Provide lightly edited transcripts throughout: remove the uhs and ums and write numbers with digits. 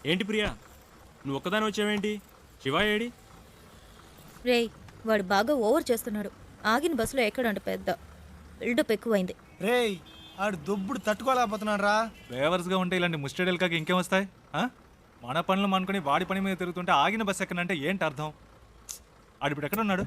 ఏంటి ప్రియా, నువ్వు ఒక్కదాని వచ్చావేంటి? శివ ఏడి? రేయ్, వాడు బాగా ఓవర్ చేస్తున్నాడు. ఆగిన బస్సులో ఎక్కడంట పెద్ద బిల్డప్ ఎక్కువైంది. రేయ్ ఆడు దొబ్బుడు తట్టుకోలేకపోతున్నాడు రా. డ్రైవర్స్గా ఉంటే ఇలాంటి ముస్టడీలు కాక ఇంకేం వస్తాయి? మన పనులు అనుకుని వాడి పని మీద తిరుగుతుంటే ఆగిన బస్సు ఎక్కడంటే ఏంటి అర్థం? ఆడిప్పుడు ఎక్కడ ఉన్నాడు?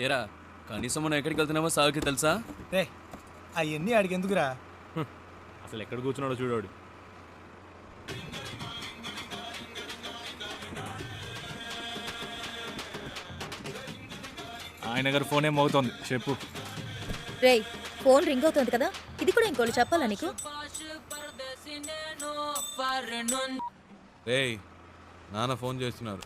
ఏరా, కనీసం మనం ఎక్కడికి వెళ్తున్నామో సాగుకి తెలుసా? రే అవన్నీ ఆడికి ఎందుకురా? అసలు ఎక్కడ కూర్చున్నాడో చూడాడు. ఆయన గారు ఫోన్ ఏం అవుతోంది, చెప్పు. రేయ్, ఫోన్ రింగ్ అవుతుంది కదా, ఇది కూడా ఇంకోటి చెప్పాలా నీకు? రేయ్ నాన్న ఫోన్ చేస్తున్నారు.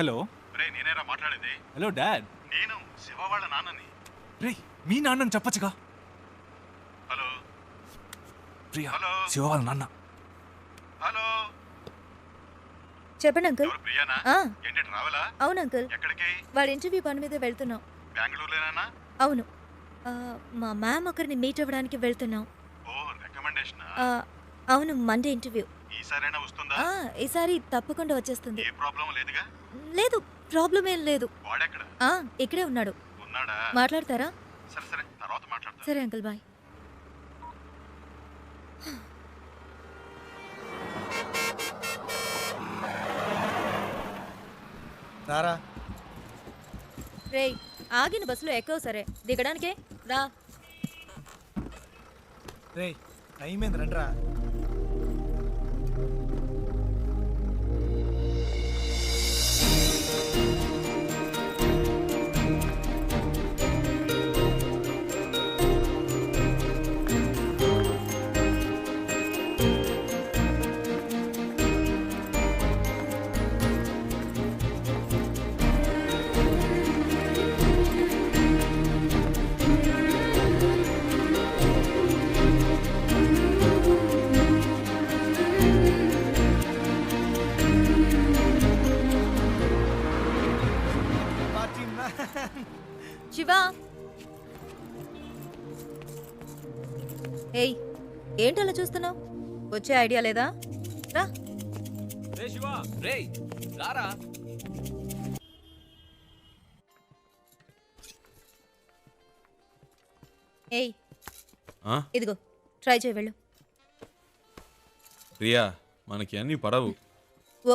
హలో. రే నేనేరా మాట్లాడేది. Hello dad. నేను శివ వాళ్ళ నాన్నని. రే మీ నాన్నని చెప్పచ్చుగా. హలో ప్రియా, హలో శివ వాళ్ళ నాన్న. హలో చెప్పండి అంకుల్. ఎవరు ప్రియానా? ఆ, ఏంటి రావాలా? అవును అంకుల్, ఎక్కడికి? వాడి ఇంటర్వ్యూ పని మీద వెళ్తున్నాం. బెంగళూరులోనా? అవును, మా మ్యామ్ ఒకరిని మీట్ అవ్వడానికి వెళ్తున్నాం. ఓ రికమెండేషన్. అవును, మండే ఇంటర్వ్యూ. ఈసారైనా వస్తుందా? ఈసారి తప్పకుండా వచ్చేస్తుంది. ఏ ప్రాబ్లం లేదుగా? లేదు, ప్రాబ్లం ఏం లేదు. వాడెక్కడ ఇక్కడే ఉన్నాడు. ఉన్నాడా? మాట్లాడతారా? సరే సరే తర్వాత మాట్లాడతా. సరే అంకుల్, బాయ్. రారా. రేయ్, ఆగిన బస్సులో ఎక్కవు సరే, దిగడానికే రా. రేయ్ టైం ఏంది రండిరా. శివ, ఏయ్ ఏంటలా చూస్తున్నావు? వచ్చే ఐడియా లేదా? రా. రే శివ, రేయ్ రారా. ఏయ్ ఇదిగో, ట్రై చేయి, వెళ్ళు. ప్రియా మనకి అన్నీ పడవు.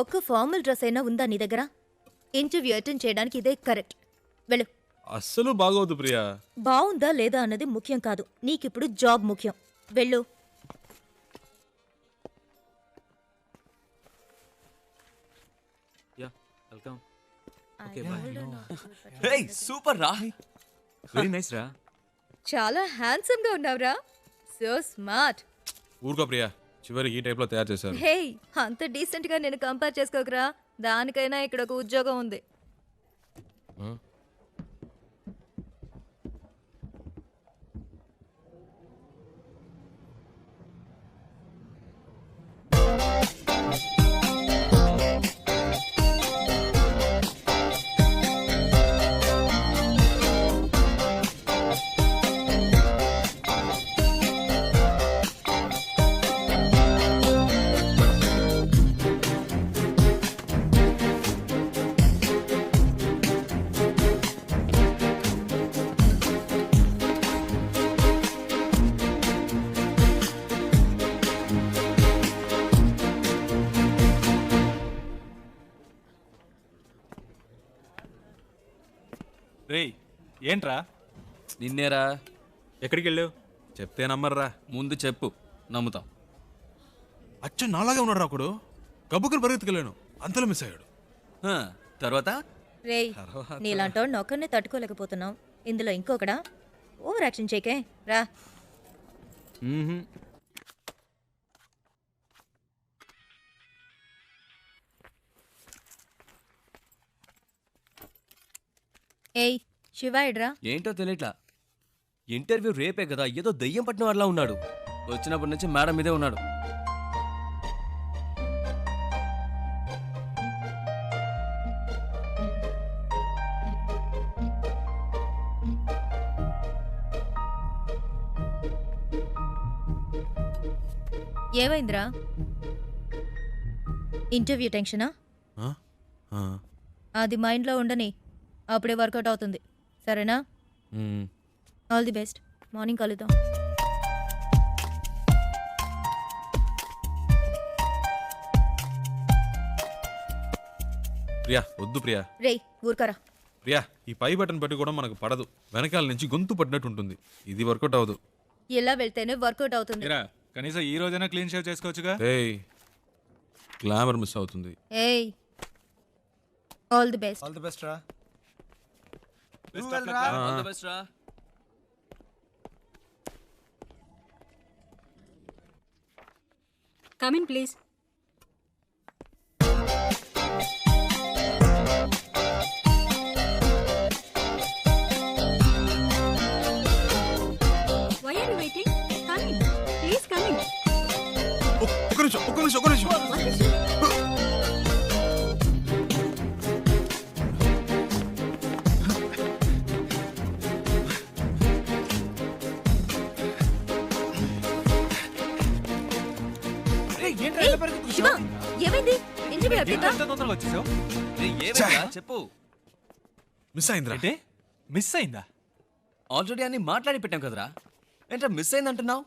ఒక్క ఫార్మల్ డ్రెస్ అయినా ఉందా నీ దగ్గర? ఇంటర్వ్యూ అటెండ్ చేయడానికి ఇదే కరెక్ట్. వెళ్ళు. అస్సలు బాగోదు ప్రియా. బాగుందా లేదా అన్నది ముఖ్యం కాదు, నీకిప్పుడు జాబ్ ముఖ్యం. వెళ్ళు. Yeah welcome. రేయ్ సూపర్ రా. వెరీ నైస్ రా. చాలా హ్యాండ్సమ్ గా ఉన్నావురా. So smart. ఊరుకో ప్రియా, చివరికి ఈ టైప్లో తయారు చేశారు. హే, అంత డీసెంట్ గా నేను కంపేర్ చేసుకోకరా. దానికైనా ఇక్కడ ఒక ఉద్యోగం ఉంది. రేయ్ ఏంట్రా? నిన్నేరా. ఎక్కడికి వెళ్ళావు? చెప్తే నమ్మర్రా. ముందు చెప్పు, నమ్ముతాం. అచ్చు నాలాగే ఉన్నాడు ఒకడు. గబ్బుకుని పరిగెత్తుకెళ్ళాను, అంతలో మిస్ అయ్యాడు. తర్వాత రేయ్ నీలాంటోడిని ఒక్కరినే తట్టుకోలేకపోతున్నావు ఇందులో ఇంకొకడా ఓవర్ యాక్షన్ చేయకే రా. ఏయ్ శివాయిడ్రా. ఏంటో తెలియట్లా. ఇంటర్వ్యూ రేపే కదా, ఏదో దయ్యం పట్టిన వాళ్ళ ఉన్నాడు. వచ్చినప్పటి నుంచి మేడం మీదే ఉన్నాడు. ఏమైందిరా? ఇంటర్వ్యూ టెన్షనా? ఆ? ఆ. అది మైండ్లో ఉండని, అప్పుడే వర్కౌట్ అవుతుంది. సరేనా? మ్మ్. All the best. మార్నింగ్ కలుద్దాం. ప్రియా వద్దు ప్రియా. రేయ్ ఊరుకరా. ప్రియా ఈ పై బటన్ పెట్టి కూడా మనకు పడదు, వెనకాల నుంచి గొంతు పడినట్టు ఉంటుంది. ఇది వర్కౌట్ అవ్వదు. ఇలా వెళ్తేనే వర్కౌట్ అవుతుంది. ఇరా కనీసం ఈ రోజైనా క్లీన్ షేవ్ చేసుకోవచ్చుగా. ఏయ్ గ్లామర్ మిస్ అవుతుంది. ఏయ్ all the best. All the best రా. All the best రా. Come in, please. Why are you waiting? Come in. Please come in. ఒక్క నిమిషం. What is it? శివ ఏమైంది? ఇంటర్వ్యూ అయిపోయిందా? ఎంత తొందరగా వచ్చేసావు? రేయ్, ఏమైందిరా? చెప్పు. మిస్ అయిందిరా. అంటే మిస్ అయిందా? ఆల్రెడీ అన్ని మాట్లాడి పెట్టాం కదరా. ఏంట్రా మిస్ అయిందంటున్నావు?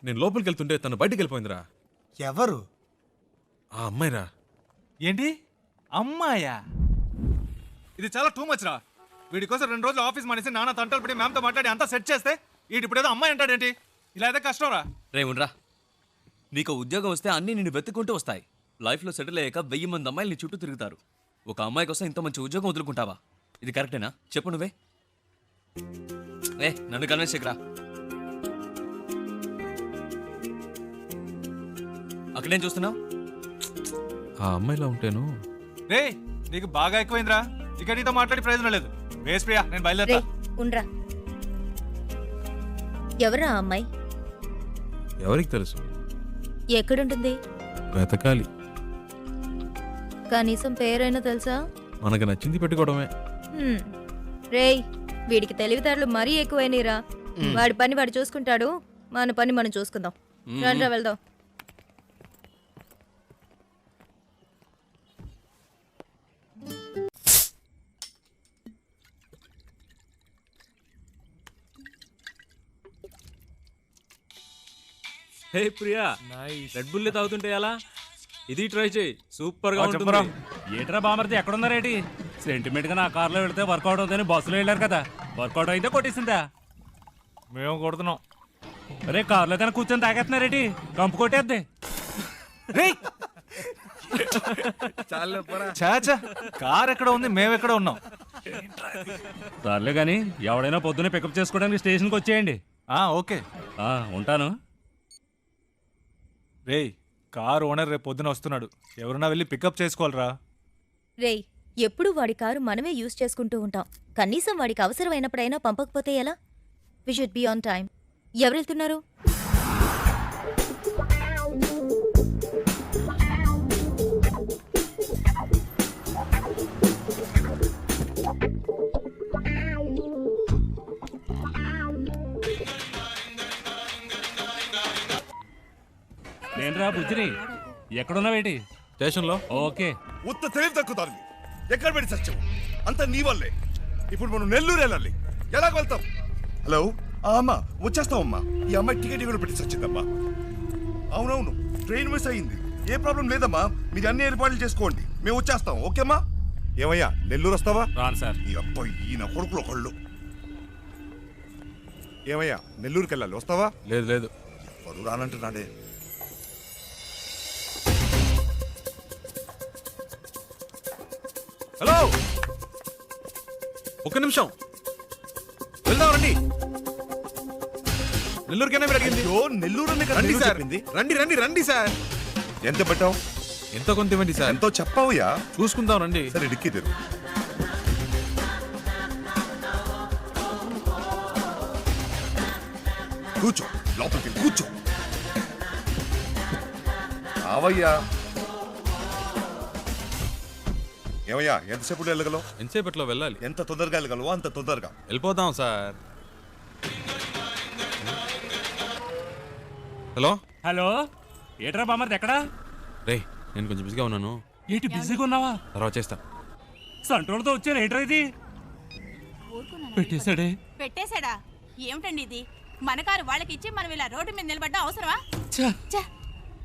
నేను లోపలికి వెళ్తుంటే తను బయటికి వెళ్ళిపోయిందిరా. ఎవరు? ఆ అమ్మాయిరా. ఏంటి అమ్మాయా? ఇది చాలా టూ మచ్ రా. వీడి కోసం 2 రోజులు ఆఫీస్ మానేసి నాన్న తంటలు పడి మ్యామ్తో మాట్లాడి అంతా సెట్ చేస్తే వీడి ఇప్పుడు ఏదో అమ్మాయి అంటాడేంటి? ఇలా అయితే కష్టం రా. రే ఉండరా. నీకు ఉద్యోగం వస్తే అన్నీ నిన్ను వెతుక్కుంటూ వస్తాయి. లైఫ్లో సెటిల్ అయ్యాక 1000 మంది అమ్మాయిలు నీ చుట్టూ తిరుగుతారు. ఒక అమ్మాయి కోసం ఇంత మంచి ఉద్యోగం వదులుకుంటావా? ఇది కరెక్టేనా? చెప్పు నువ్వే. నన్ను కన్విన్స్ చేయకురా. అక్కడేం చూస్తున్నావు? ఆ అమ్మాయిలా ఉంటేను. రే నీకు బాగా ఎక్కువైందిరా. ఇక నీతో మాట్లాడి ప్రయోజనం లేదు. వేస్ ప్రియా, నేను బయలుదేరా. రేయ్ ఉండ్రా. ఎవరా ఆ అమ్మాయి? ఎవరికి తెలుసు? ఎక్కడుంటుంది? వెతకాలి. కనీసం పేరైనా తెలుసా? మనకు నచ్చింది పెట్టుకోవడమే. రేయ్ వీడికి తెలివితేటలు మరీ ఎక్కువైనరా. వాడి పని వాడు చూసుకుంటాడు, మన పని మనం చూసుకుందాం. రండ్రా వెళ్దాం. హే ప్రియా, రెడ్ బుల్ తాగుతుంటే ఎలా? ఇది ట్రై చేయి, సూపర్ గా ఉంటుంది. ఏట్రా బామర్ది ఎక్కడున్నారేటి? సెంటిమెంట్ గా నా కార్లో వెళ్తే వర్కౌట్ అవుతుందని బస్సులో వెళ్ళారు కదా, వర్కౌట్ అయితే కొట్టేసిందా? మేము కొడుతున్నాం. అరే కార్లో కానీ కూర్చొని తాగేస్తున్నారేటి? కంపు కొట్టేద్ది. చాచా కార్ ఎక్కడ ఉంది, మేము ఎక్కడ ఉన్నాం? సర్లే కానీ ఎవడైనా పొద్దున్నే పికప్ చేసుకోవడానికి స్టేషన్కి వచ్చేయండి. ఓకే ఉంటాను. రేయ్ కార్ ఓనర్ రేపు పొద్దున వస్తున్నాడు, ఎవరన్నా వెళ్ళి పికప్ చేసుకోవాలరా. రేయ్ ఎప్పుడు వాడి కారు మనమే యూజ్ చేసుకుంటూ ఉంటాం. కనీసం వాడికి అవసరమైనప్పుడైనా పంపకపోతే ఎలా? We should be on time. ఎవరు వెళ్తున్నారు? నేనురా బుజ్జిని. ఎక్కడున్నావేటి? స్టేషన్లో. ఓకే. ఉత్త తెలివి తక్కుతారు. ఎక్కడ పెట్టి సత్యం అంత నీ వల్లే. ఇప్పుడు మనం నెల్లూరు వెళ్ళాలి, ఎలాగ వెళ్తాం? హలో అమ్మా, వచ్చేస్తామమ్మా. ఈ అమ్మాయి టికెట్ కూడా పెట్టి సచ్చిందమ్మా. అవునవును, ట్రైన్ మిస్ అయ్యింది. ఏ ప్రాబ్లం లేదమ్మా, మీరు అన్ని ఏర్పాట్లు చేసుకోండి, మేము వచ్చేస్తాం. ఓకేమ్మా? ఏమయ్యా నెల్లూరు వస్తావా? రాను సార్. ఈ అబ్బాయి ఈయన కొడుకులు ఒకళ్ళు. ఏమయ్యా నెల్లూరుకి వెళ్ళాలి, వస్తావా? లేదు. ఎవరు రానంటున్నాడే. హలో, ఒక్క నిమిషం, వెళ్దాం రండి. నెల్లూరుకైనా మీరు అడిగింది. అయ్యో, నెల్లూరు అని కదా రండి నేను సార్, చెప్పింది. రండి రండి రండి సార్. ఎంత పెట్టావు? ఎంతో కొంత ఇవ్వండి సార్. ఎంతో చెప్పావుయా? చూసుకుందాం రండి. సరే డిక్కీ తెరు. కూర్చో, లోపలికి వెళ్ళి కూర్చో. రావయ్యా. ఏమయ్యా, ఎంతసేపు వెళ్ళగలవు? ఎంతసేపట్లో వెళ్ళాలి? ఎంత తొందరగా వెళ్ళగలవో అంత తొందరగా. వెళ్ళిపోదాం సార్. హలో హలో, ఏట్రా బామర్ది ఎక్కడా? రే, నేను కొంచెం బిజీగా ఉన్నాను, ఏంటి బిజీగా ఉన్నావా? తర్వాత చేస్తా. సంట్రోల్తో వచ్చాను, ఏట్రా ఇది? పెట్టేశాడే. పెట్టేశాడా? ఏమిటండి ఇది? మన కారు వాళ్ళకి ఇచ్చి మనం ఇలా రోడ్డు మీద నిలబడ్డా అవసరమా? ఛ!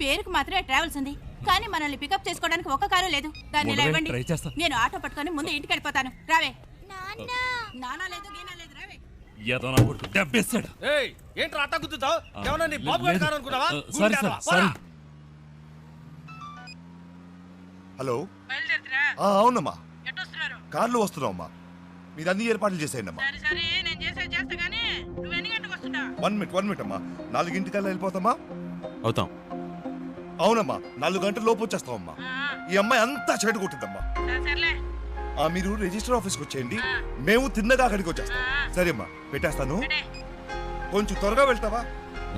పేరుకు మాత్రమే ట్రావెల్స్ ఉంది, కానీ మనల్ని పికప్ చేసుకోవడానికి ఒక్క కారు లేదు. దాన్ని ఇలా ఇవ్వండి, ట్రై చేస్తా. నేను ఆటో పట్టుకొని ముందు ఇంటికి వెళ్ళిపోతాను. రావే. నానా లేదు, గీనా లేదు, రావే. ఏదో నా కొడుకు దెబ్బేశాడు. ఏంట్రా అట్టా గుద్దుతావు? ఏమన్నా నీ లేదు, బాబు గారి కారు అనుకున్నావా? Sorry sir, sorry. హలో, అవునమ్మా, కార్లో వస్తున్నావమ్మా. మీరు అన్ని ఏర్పాట్లు చేసేయండి అమ్మా. 1 మినిట్ అమ్మా. 4 వెళ్ళిపోతామా? అవుతాం. అవునమ్మా, 4 గంటల లోపు వచ్చేస్తామమ్మా. ఈ అమ్మాయి అంతా చెడు కొట్టిందమ్మా. మీరు రిజిస్టర్ ఆఫీస్కి వచ్చేయండి, మేము తిన్నగా అక్కడికి వచ్చేస్తాం. సరే అమ్మా, పెట్టేస్తాను. కొంచెం త్వరగా వెళ్తావా?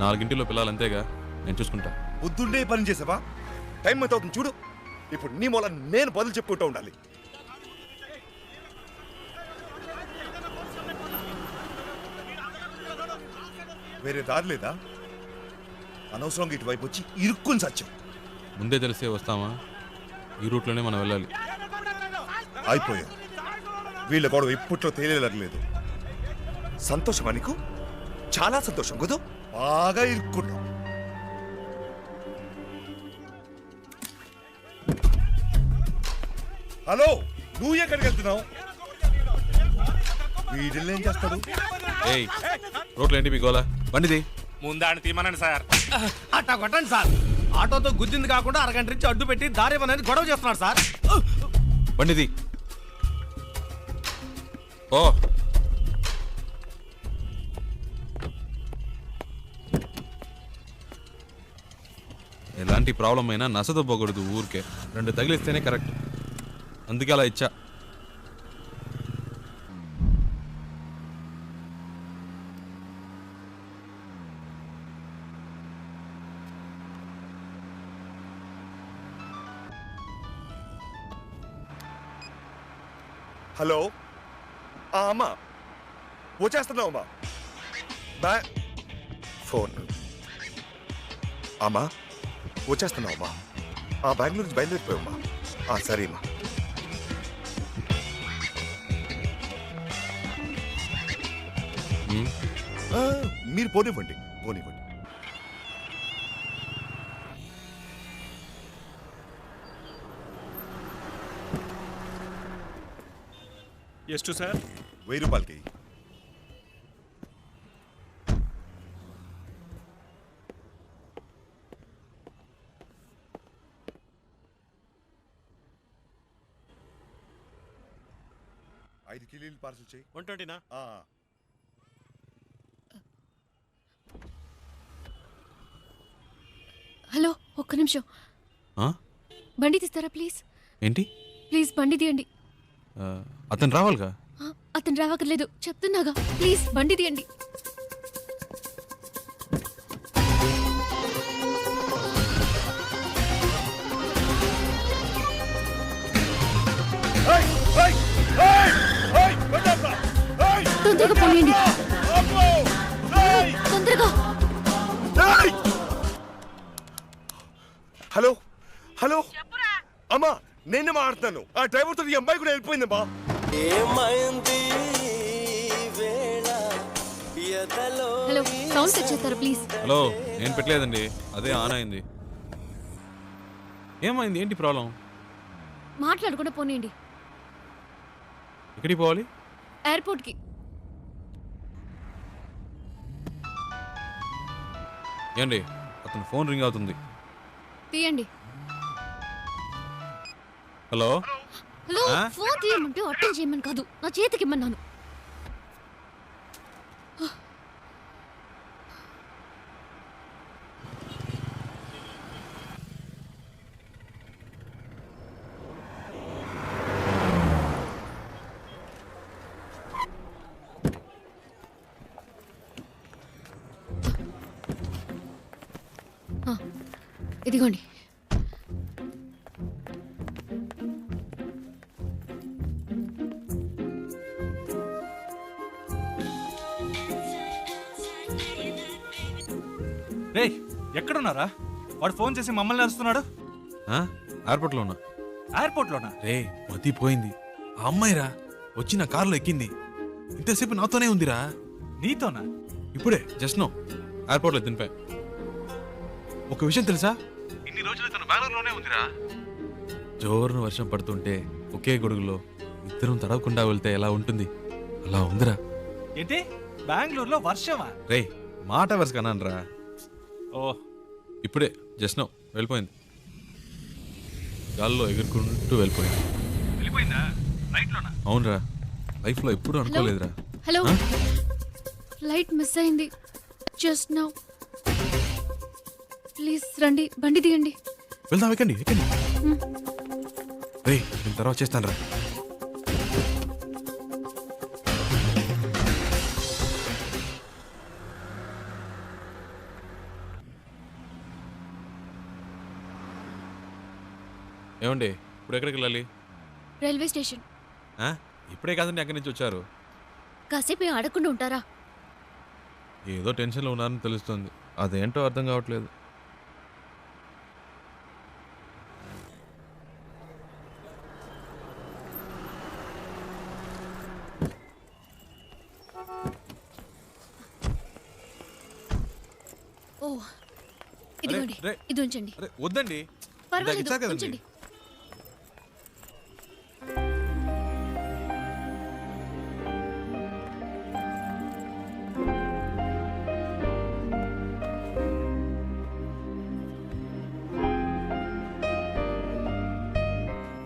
4 పిల్లలు అంతేగా, నేను చూసుకుంటా. పొద్దున్నే పని చేసావా? టైం ఎంత అవుతుంది చూడు. ఇప్పుడు నీ మూల నేను బదులు చెప్పుకుంటూ ఉండాలి. వేరే దారి లేదా? అనవసరంగా ఇటువైపు వచ్చి ఇరుక్కుని సత్యం. ముందే తెలిసే వస్తామా? ఈ రూట్లోనే మనం వెళ్ళాలి. అయిపోయాం. వీళ్ళ గొడవ ఇప్పట్లో తేలేదు. సంతోషమా నీకు? చాలా సంతోషం కదా. బాగా ఇరుక్కున్నాం. హలో, నువ్వు ఎక్కడికి వెళ్తున్నావు? వీడిల్ని ఏం చేస్తాడు? ఏయ్, రోడ్లు ఏంటి మీ గోలా? బండిది. ముందాన్ని తీమనండి సార్. అట్టా కొట్టండి సార్. ఆటోతో గుద్దింది కాకుండా అరగంట నుంచి అడ్డు పెట్టి దారి అనేది గొడవ చేస్తున్నాడు సార్. బండిది. ఓ, ఎలాంటి ప్రాబ్లం అయినా నసదొబ్బకూడదు ఊరికే. 2 తగిలిస్తేనే కరెక్ట్. అందుకే అలా ఇచ్చా. హలో, అమ్మా వచ్చేస్తున్నావు అమ్మా. ఫోన్ అమ్మా, వచ్చేస్తున్నావు అమ్మా. బెంగళూరు నుంచి బయలుదేరిపోయామ్మా. సరే అమ్మా. మీరు పోనివ్వండి. ಎಷ್ಟು సార్? 1000 రూపాయలకి. ఐదు కిలోలు పార్సల్ చేయి. 120నా? హలో, ఒక్క నిమిషం. ఆ? బండి తీస్తారా ప్లీజ్? ఏంటి? ప్లీజ్ బండి తీయండి. అతను రావాలిగా? అతను రావక్కర్లేదు, చెప్తున్నాగా. ప్లీజ్ బండి తీయండి. తొందరగా పోనీయండి. తొందరగా. హలో హలో అమ్మా, నేనే మాట్లాడుతున్నాను. ఆ డ్రైవర్తో ఈ అమ్మాయి కూడా వెళ్ళిపోయిందమ్మా. హలో, సౌండ్ సెట్ చేస్తారా ప్లీజ్? హలో, నేను పెట్టలేదండి, అదే ఆన్ అయింది. ఏమైంది? ఏంటి ప్రాబ్లం? మాట్లాడకుండా పోనీయండి. ఎక్కడికి పోవాలి? ఎయిర్పోర్ట్కి. ఏండి, అతను ఫోన్ రింగ్ అవుతుంది. తీయండి. హలో, హలో ఫోన్ తీయమంటే అటెండ్ చేయమని కాదు, నా చేతికి ఇమ్మన్నాను. ఇదిగోండి. రేయ్ ఎక్కడున్నారా? వాడు ఫోన్ చేసి మమ్మల్ని అరుస్తున్నాడు. ఎయిర్పోర్ట్లో ఉన్నా. ఎయిర్పోర్ట్లోనా? రే మతి పోయింది. ఆ అమ్మాయిరా వచ్చి నా కారులో ఎక్కింది. ఇంతసేపు నాతోనే ఉందిరా. నీతోనా? ఇప్పుడే జస్ట్ నో ఎయిర్పోర్ట్లో దింపా. ఒక విషయం తెలుసా, ఇన్ని రోజులు తను బెంగళూరులోనే ఉందిరా. జోరున వర్షం పడుతుంటే ఒకే గొడుగులో ఇద్దరం తడవకుండా వెళ్తే ఎలా ఉంటుంది అలా ఉందిరా. ఏంటి బెంగళూరులో వర్షమా? రే మాట వరుస కన్నానరా. ఓ ఇప్పుడే జస్ట్ నో వెళ్ళిపోయింది. గాల్లో ఎగురుకుంటూ వెళ్ళిపోయింది. వెళ్ళిపోయిందా? రైట్లోనా? అవునరా, లైఫ్లో ఎప్పుడూ అనుకోలేదురా. హలో, ఫ్లైట్ మిస్ అయింది జస్ట్ నౌ. ప్లీజ్ రండి, బండి తీయండి. వెళ్దాం, ఎక్కండి ఎక్కండి. రే నేను తర్వాత చేస్తాను రా. ఏమండి ఇప్పుడు ఎక్కడికి వెళ్ళాలి? Railway station. ఇప్పుడే కాదండి అక్కడి నుంచి వచ్చారు. కాసేపు ఆడకుండా ఉంటారా? ఏదో టెన్షన్లో ఉన్నారని తెలుస్తుంది, అదేంటో అర్థం కావట్లేదు. ఓ ఇదిగోండి, రే. ఇది ఉంచండి. అరే వద్దండి, పర్వాలేదు, ఇచ్చారు కదండి. ఉంచండి.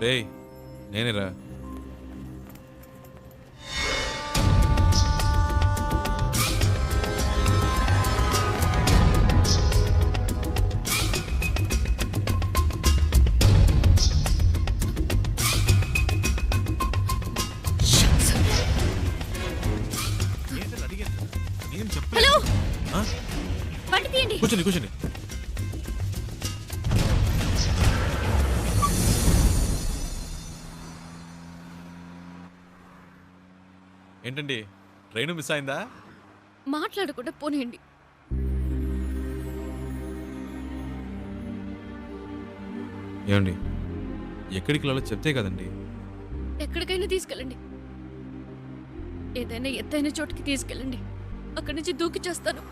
రేయ్ నేనేరా. హలో, బండి తీయండి. కూర్చోండి కూర్చోండి. ఏంటండి ట్రైన్ మిస్ అయిందా? మాట్లాడకుండా పోనీయండి. ఏమండి ఎక్కడికి వెళ్ళాలో చెప్తే కదండి. ఎక్కడికైనా తీసుకెళ్ళండి, ఏదైనా ఎత్తైన చోటుకి తీసుకెళ్ళండి. అక్కడి నుంచి దూకి చేస్తాను.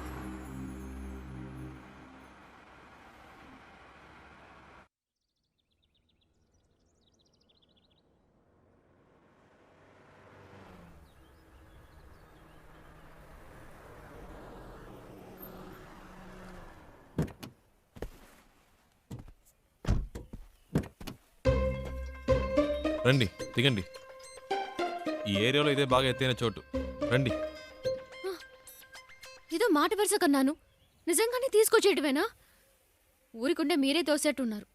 రండి దిగండి. ఈ ఏరియాలో ఇదే బాగా ఎత్తైన చోటు, రండి. ఏదో మాట వరుస కన్నాను, నిజంగానే తీసుకొచ్చేయటమేనా? ఊరికుండే మీరే తోసేట్టున్నారు.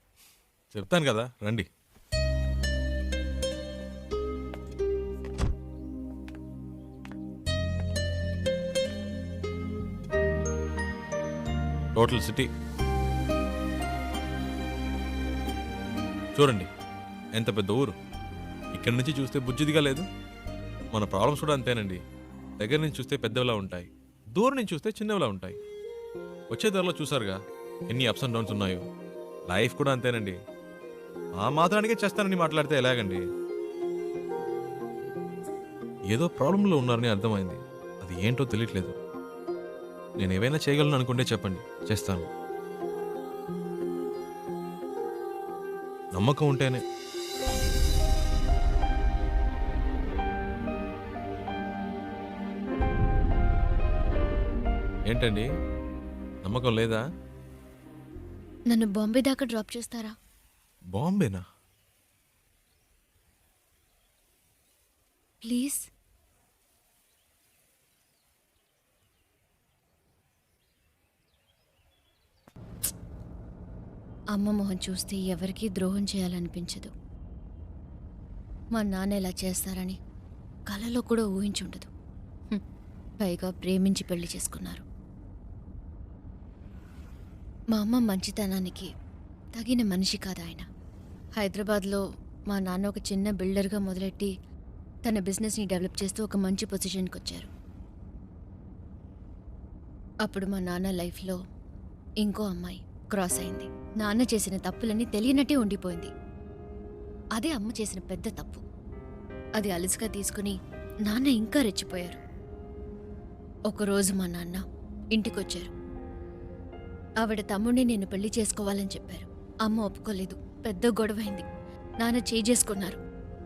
చెప్తాను కదా రండి. టోటల్ సిటీ చూడండి, ఎంత పెద్ద ఊరు. ఇక్కడి నుంచి చూస్తే బుజ్జిదిగా లేదు. మన ప్రాబ్లమ్స్ కూడా అంతేనండి. దగ్గర నుంచి చూస్తే పెద్దవిలా ఉంటాయి, దూరం నుంచి చూస్తే చిన్నవిలా ఉంటాయి. వచ్చే ధరలో చూసారుగా ఎన్ని అప్స్ అండ్ డౌన్స్ ఉన్నాయో. లైఫ్ కూడా అంతేనండి. ఆ మాత్రానికే చేస్తానని మాట్లాడితే ఎలాగండి? ఏదో ప్రాబ్లంలో ఉన్నారని అర్థమైంది, అది ఏంటో తెలియట్లేదు. నేను ఏవైనా చేయగలను అనుకుంటే చెప్పండి, చేస్తాను. నమ్మకం ఉంటేనే. ఏంటండి నమ్మకం లేదా? నన్ను బాంబే దాకా డ్రాప్ చేస్తారా? బాంబేనా? ప్లీజ్. అమ్మ మొహం చూస్తే ఎవరికీ ద్రోహం చేయాలనిపించదు. మా నాన్న ఇలా చేస్తారని కలలో కూడా ఊహించుండదు. పైగా ప్రేమించి పెళ్లి చేసుకున్నారు. మా అమ్మ మంచితనానికి తగిన మనిషి కాదు ఆయన. హైదరాబాద్లో మా నాన్న ఒక చిన్న బిల్డర్గా మొదలెట్టి తన బిజినెస్ని డెవలప్ చేస్తూ ఒక మంచి పొజిషన్కి వచ్చారు. అప్పుడు మా నాన్న లైఫ్లో ఇంకో అమ్మాయి క్రాస్ అయింది. నాన్న చేసిన తప్పులన్నీ తెలియనట్టే ఉండిపోయింది. అదే అమ్మ చేసిన పెద్ద తప్పు. అది అలుసుగా తీసుకుని నాన్న ఇంకా రెచ్చిపోయారు. ఒకరోజు మా నాన్న ఇంటికొచ్చారు. ఆవిడ తమ్ముడిని నేను పెళ్లి చేసుకోవాలని చెప్పారు. అమ్మ ఒప్పుకోలేదు. పెద్ద గొడవైంది. నాన్న చేసుకున్నారు.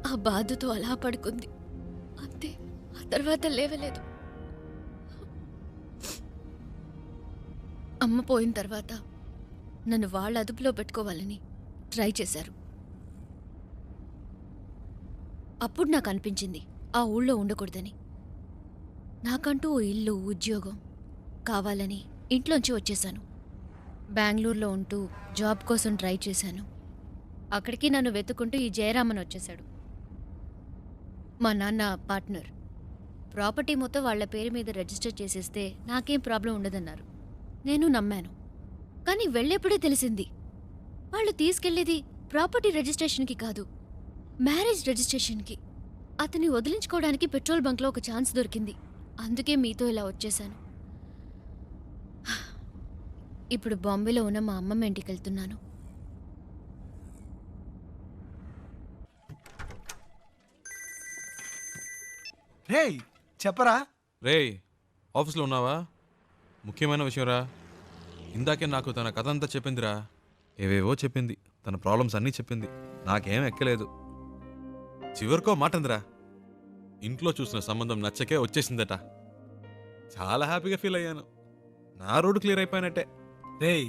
ఆ బాధతో అలా పడుకుంది. అంతే. ఆ తర్వాత లేవలేదు. అమ్మ పోయిన తర్వాత నన్ను వాళ్ళ అదుపులో పెట్టుకోవాలని ట్రై చేశారు. అప్పుడు నాకు అనిపించింది ఆ ఊళ్ళో ఉండకూడదని. నాకంటూ ఓ ఇల్లు, ఉద్యోగం కావాలని ఇంట్లోంచి వచ్చేశాను. బెంగళూరులో ఉంటూ జాబ్ కోసం ట్రై చేశాను. అక్కడికి నన్ను వెతుకుంటూ ఈ జయరామన్ వచ్చేశాడు. మా నాన్న పార్ట్నర్. ప్రాపర్టీ మొత్తం వాళ్ళ పేరు మీద రిజిస్టర్ చేసేస్తే నాకేం ప్రాబ్లం ఉండదన్నారు. నేను నమ్మాను. కానీ వెళ్ళేప్పుడే తెలిసింది వాళ్ళు తీసుకెళ్లేది ప్రాపర్టీ రిజిస్ట్రేషన్కి కాదు, మ్యారేజ్ రిజిస్ట్రేషన్కి. అతన్ని వదిలించుకోవడానికి పెట్రోల్ బంక్లో ఒక ఛాన్స్ దొరికింది. అందుకే మీతో ఇలా వచ్చేశాను. ఇప్పుడు బాంబేలో ఉన్న మా అమ్మమ్మ ఇంటికి వెళ్తున్నాను. రేయ్ చెప్పరా. రేయ్ ఆఫీస్లో ఉన్నావా? ముఖ్యమైన విషయం రా. ఇందాకే నాకు తన కథ అంతా చెప్పిందిరా. ఏవేవో చెప్పింది. తన ప్రాబ్లమ్స్ అన్నీ చెప్పింది. నాకేం ఎక్కలేదు. చివరికో మాటందిరా, ఇంట్లో చూసిన సంబంధం నచ్చకే వచ్చేసిందట. చాలా హ్యాపీగా ఫీల్ అయ్యాను. నా రోడ్డు క్లియర్ అయిపోయినట్టే. రేయ్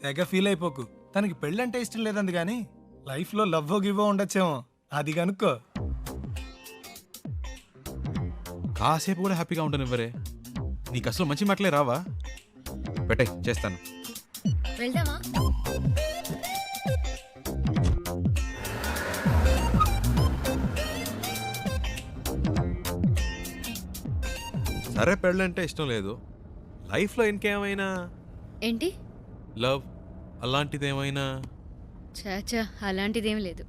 తెగ ఫీల్ అయిపోకు. తనకి పెళ్ళంటే ఇష్టం లేదంది కానీ లైఫ్లో లవ్వో గివ్వో ఉండొచ్చేమో. అది కనుక్కో. కాసేపు కూడా హ్యాపీగా ఉండనివ్వరే. నీకు అసలు మంచి మాటలే రావా? పెట్టే, చేస్తాను. వెళ్దామా? సరే పెళ్ళంటే ఇష్టం లేదు. లైఫ్లో ఇంకేమైనా ఏంటి? లవ్ అలాంటిదేమైనా? చాచా, అలాంటిదేం లేదు.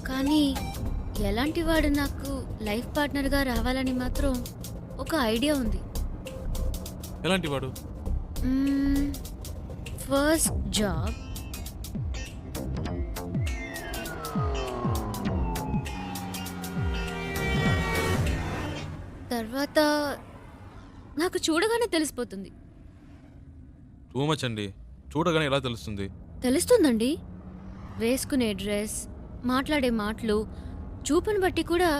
కానీ ఎలాంటి వాడు నాకు లైఫ్ పార్ట్నర్గా రావాలని మాత్రం ఒక ఐడియా ఉంది. ఎలాంటి వాడు? ఫస్ట్ జాబ్, తర్వాత నాకు చూడగానే తెలిసిపోతుంది. టూ మచ్ అండి. చూడగానే ఎలా తెలుస్తుంది? తెలుస్తుందండి. వేసుకునే డ్రెస్, మాట్లాడే మాటలు, చూపుని బట్టి కూడా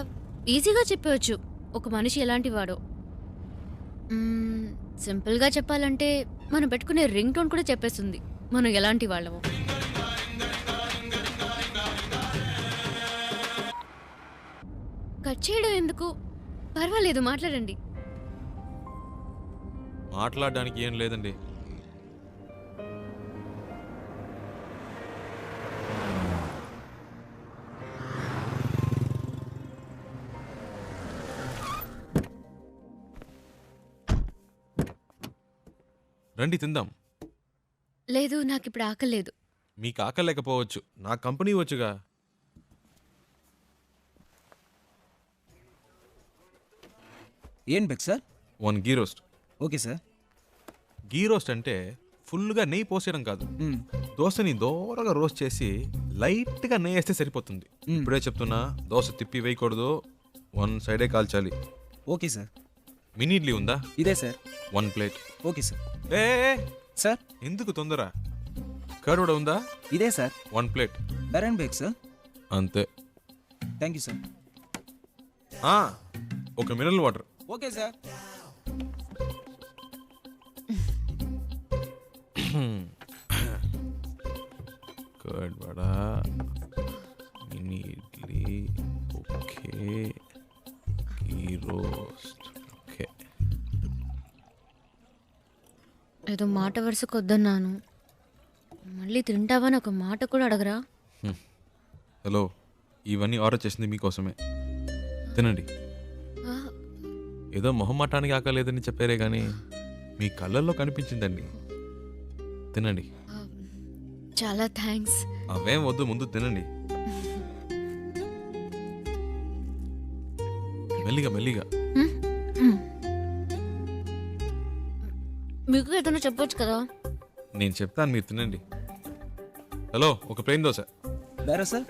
ఈజీగా చెప్పవచ్చు ఒక మనిషి ఎలాంటి వాడో. సింపుల్గా చెప్పాలంటే మనం పెట్టుకునే రింగ్ టోన్ కూడా చెప్పేస్తుంది మనం ఎలాంటి వాళ్ళమో. కట్ చేయడం ఎందుకు? పర్వాలేదు, మాట్లాడండి. మాట్లాడడానికి ఏం లేదండి. రండి తిందాం. లేదు, నాకు ఇప్పుడు ఆకలేదు. మీకు ఆకలేకపోవచ్చు, నా కంపెనీ వచ్చుగా. ఏం బెక్ sir? 1 ghee roast. Okay sir. Ghee roast అంటే ఫుల్గా నెయ్యి పోసేయడం కాదు. దోశని దోరగా రోస్ట్ చేసి లైట్గా నెయ్యి వేస్తే సరిపోతుంది. ఇప్పుడే చెప్తున్నా, దోశ తిప్పి వేయకూడదు, 1 సైడే కాల్చాలి. Okay sir. మినీ ఇడ్లీ ఉందా? ఇదే సార్. 1 ప్లేట్. Okay sir. ఏ సార్ ఎందుకు తొందర? కర్డ్ కూడా ఉందా? ఇదే సార్. 1 ప్లేట్. బెరన్ బేక్ సార్. అంతే. Thank you sir. ఒక mineral water. Okay sir. Curd vada, mini idli, okay, ghee roast, okay. ఏదో మాట వరుసకు వద్దన్నాను, మళ్ళీ తింటావని ఒక మాట కూడా అడగరా? హలో, ఇవన్నీ ఆర్డర్ చేసింది మీకోసమే, తినండి. ఆ, ఏదో మొహమాటానికి ఆకలేదని చెప్పారే కానీ మీ కళ్ళల్లో కనిపించిందండి. తినండి. చాలా థ్యాంక్స్. అవేం వద్దు, ముందు తినండి. మెల్లిగా మెల్లిగా. మీకు ఏదైనా చెప్పొచ్చు కదా. నేను చెప్తాను, మీరు తినండి. హలో, ఒక ప్లేన్ దోశ బేరా సార్.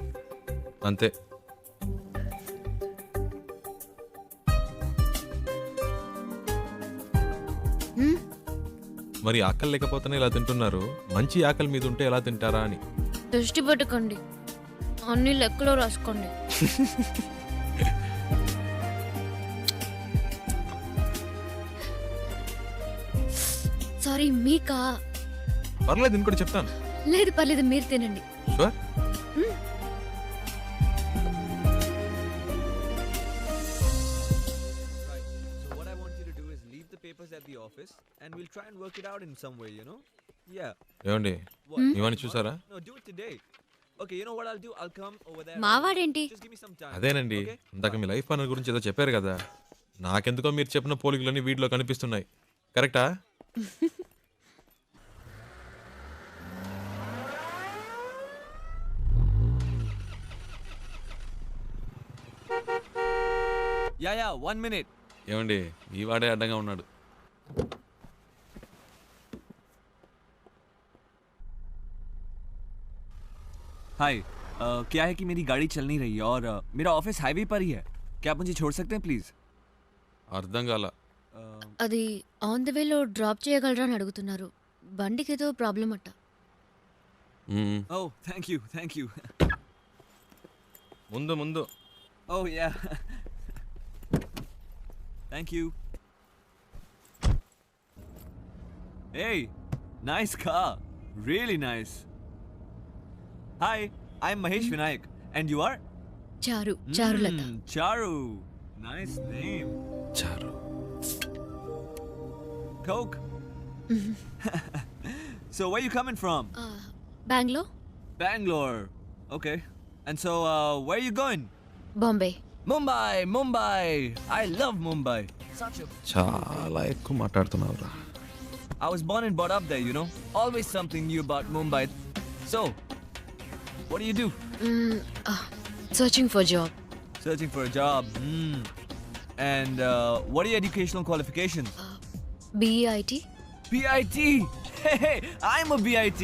అంతే. మరి ఆకలి లేకపోతేనే ఇలా తింటున్నారు, మంచి ఆకలి మీద ఉంటే ఎలా తింటారా అని. దృష్టి పెట్టుకోండి, అన్ని లెక్కలో రాసుకోండి. సారీ, మీకా? పర్లేదు, ఇంకోటి చెప్తాను. లేదు పర్లేదు, మీరు తినండి. Sure. So what I want you to do is leave the papers at the office and we'll try and work it out in some way, you know? Yeah. ఏమండి, ఇవన్నీ చూసారా? No, do it today. Okay, you know what I'll do? I'll come over there. మావాడేంటి? Just give me some time. అదేనండి, ఇందాక మీ life partner గురించి ఏదో చెప్పారు కదా, నాకెందుకో మీరు చెప్పిన పోలికలన్నీ వీటిలో కనిపిస్తున్నాయి. కరెక్టా? Yeah, 1 minute. ఏమండి, ఈ వాడే అడ్డంగా ఉన్నాడు. हाय, क्या है कि मेरी गाड़ी चल नहीं रही है और मेरा ऑफिस हाईवे पर ही है. क्या आप मुझे छोड़ सकते हैं प्लीज? అర్థం కాల. అది ఆన్ ద వేలో డ్రాప్ చేయగలరా అని అడుగుతున్నారు. బండికి ఏదో ప్రాబ్లం అట్ట. Oh, thank you. ముందు ముందు. Oh yeah. Thank you. Hey, nice car. Really nice. Hi, I'm Mahesh Vinayak. And you are? Charulata. Charu. Nice name. చారు. Coke. So where you coming from? Bengaluru. Bangalore. Okay. And so where are you going? Bombay. Mumbai. I love Mumbai. చాలా ఎక్కువ మాట్లాడుతున్నావురా. I was born and brought up there, you know. Always something new about Mumbai. So, what do you do? Searching for job. Searching for a job. And what are your educational qualifications? BEIT. BIT. Hey, I'm a BIT.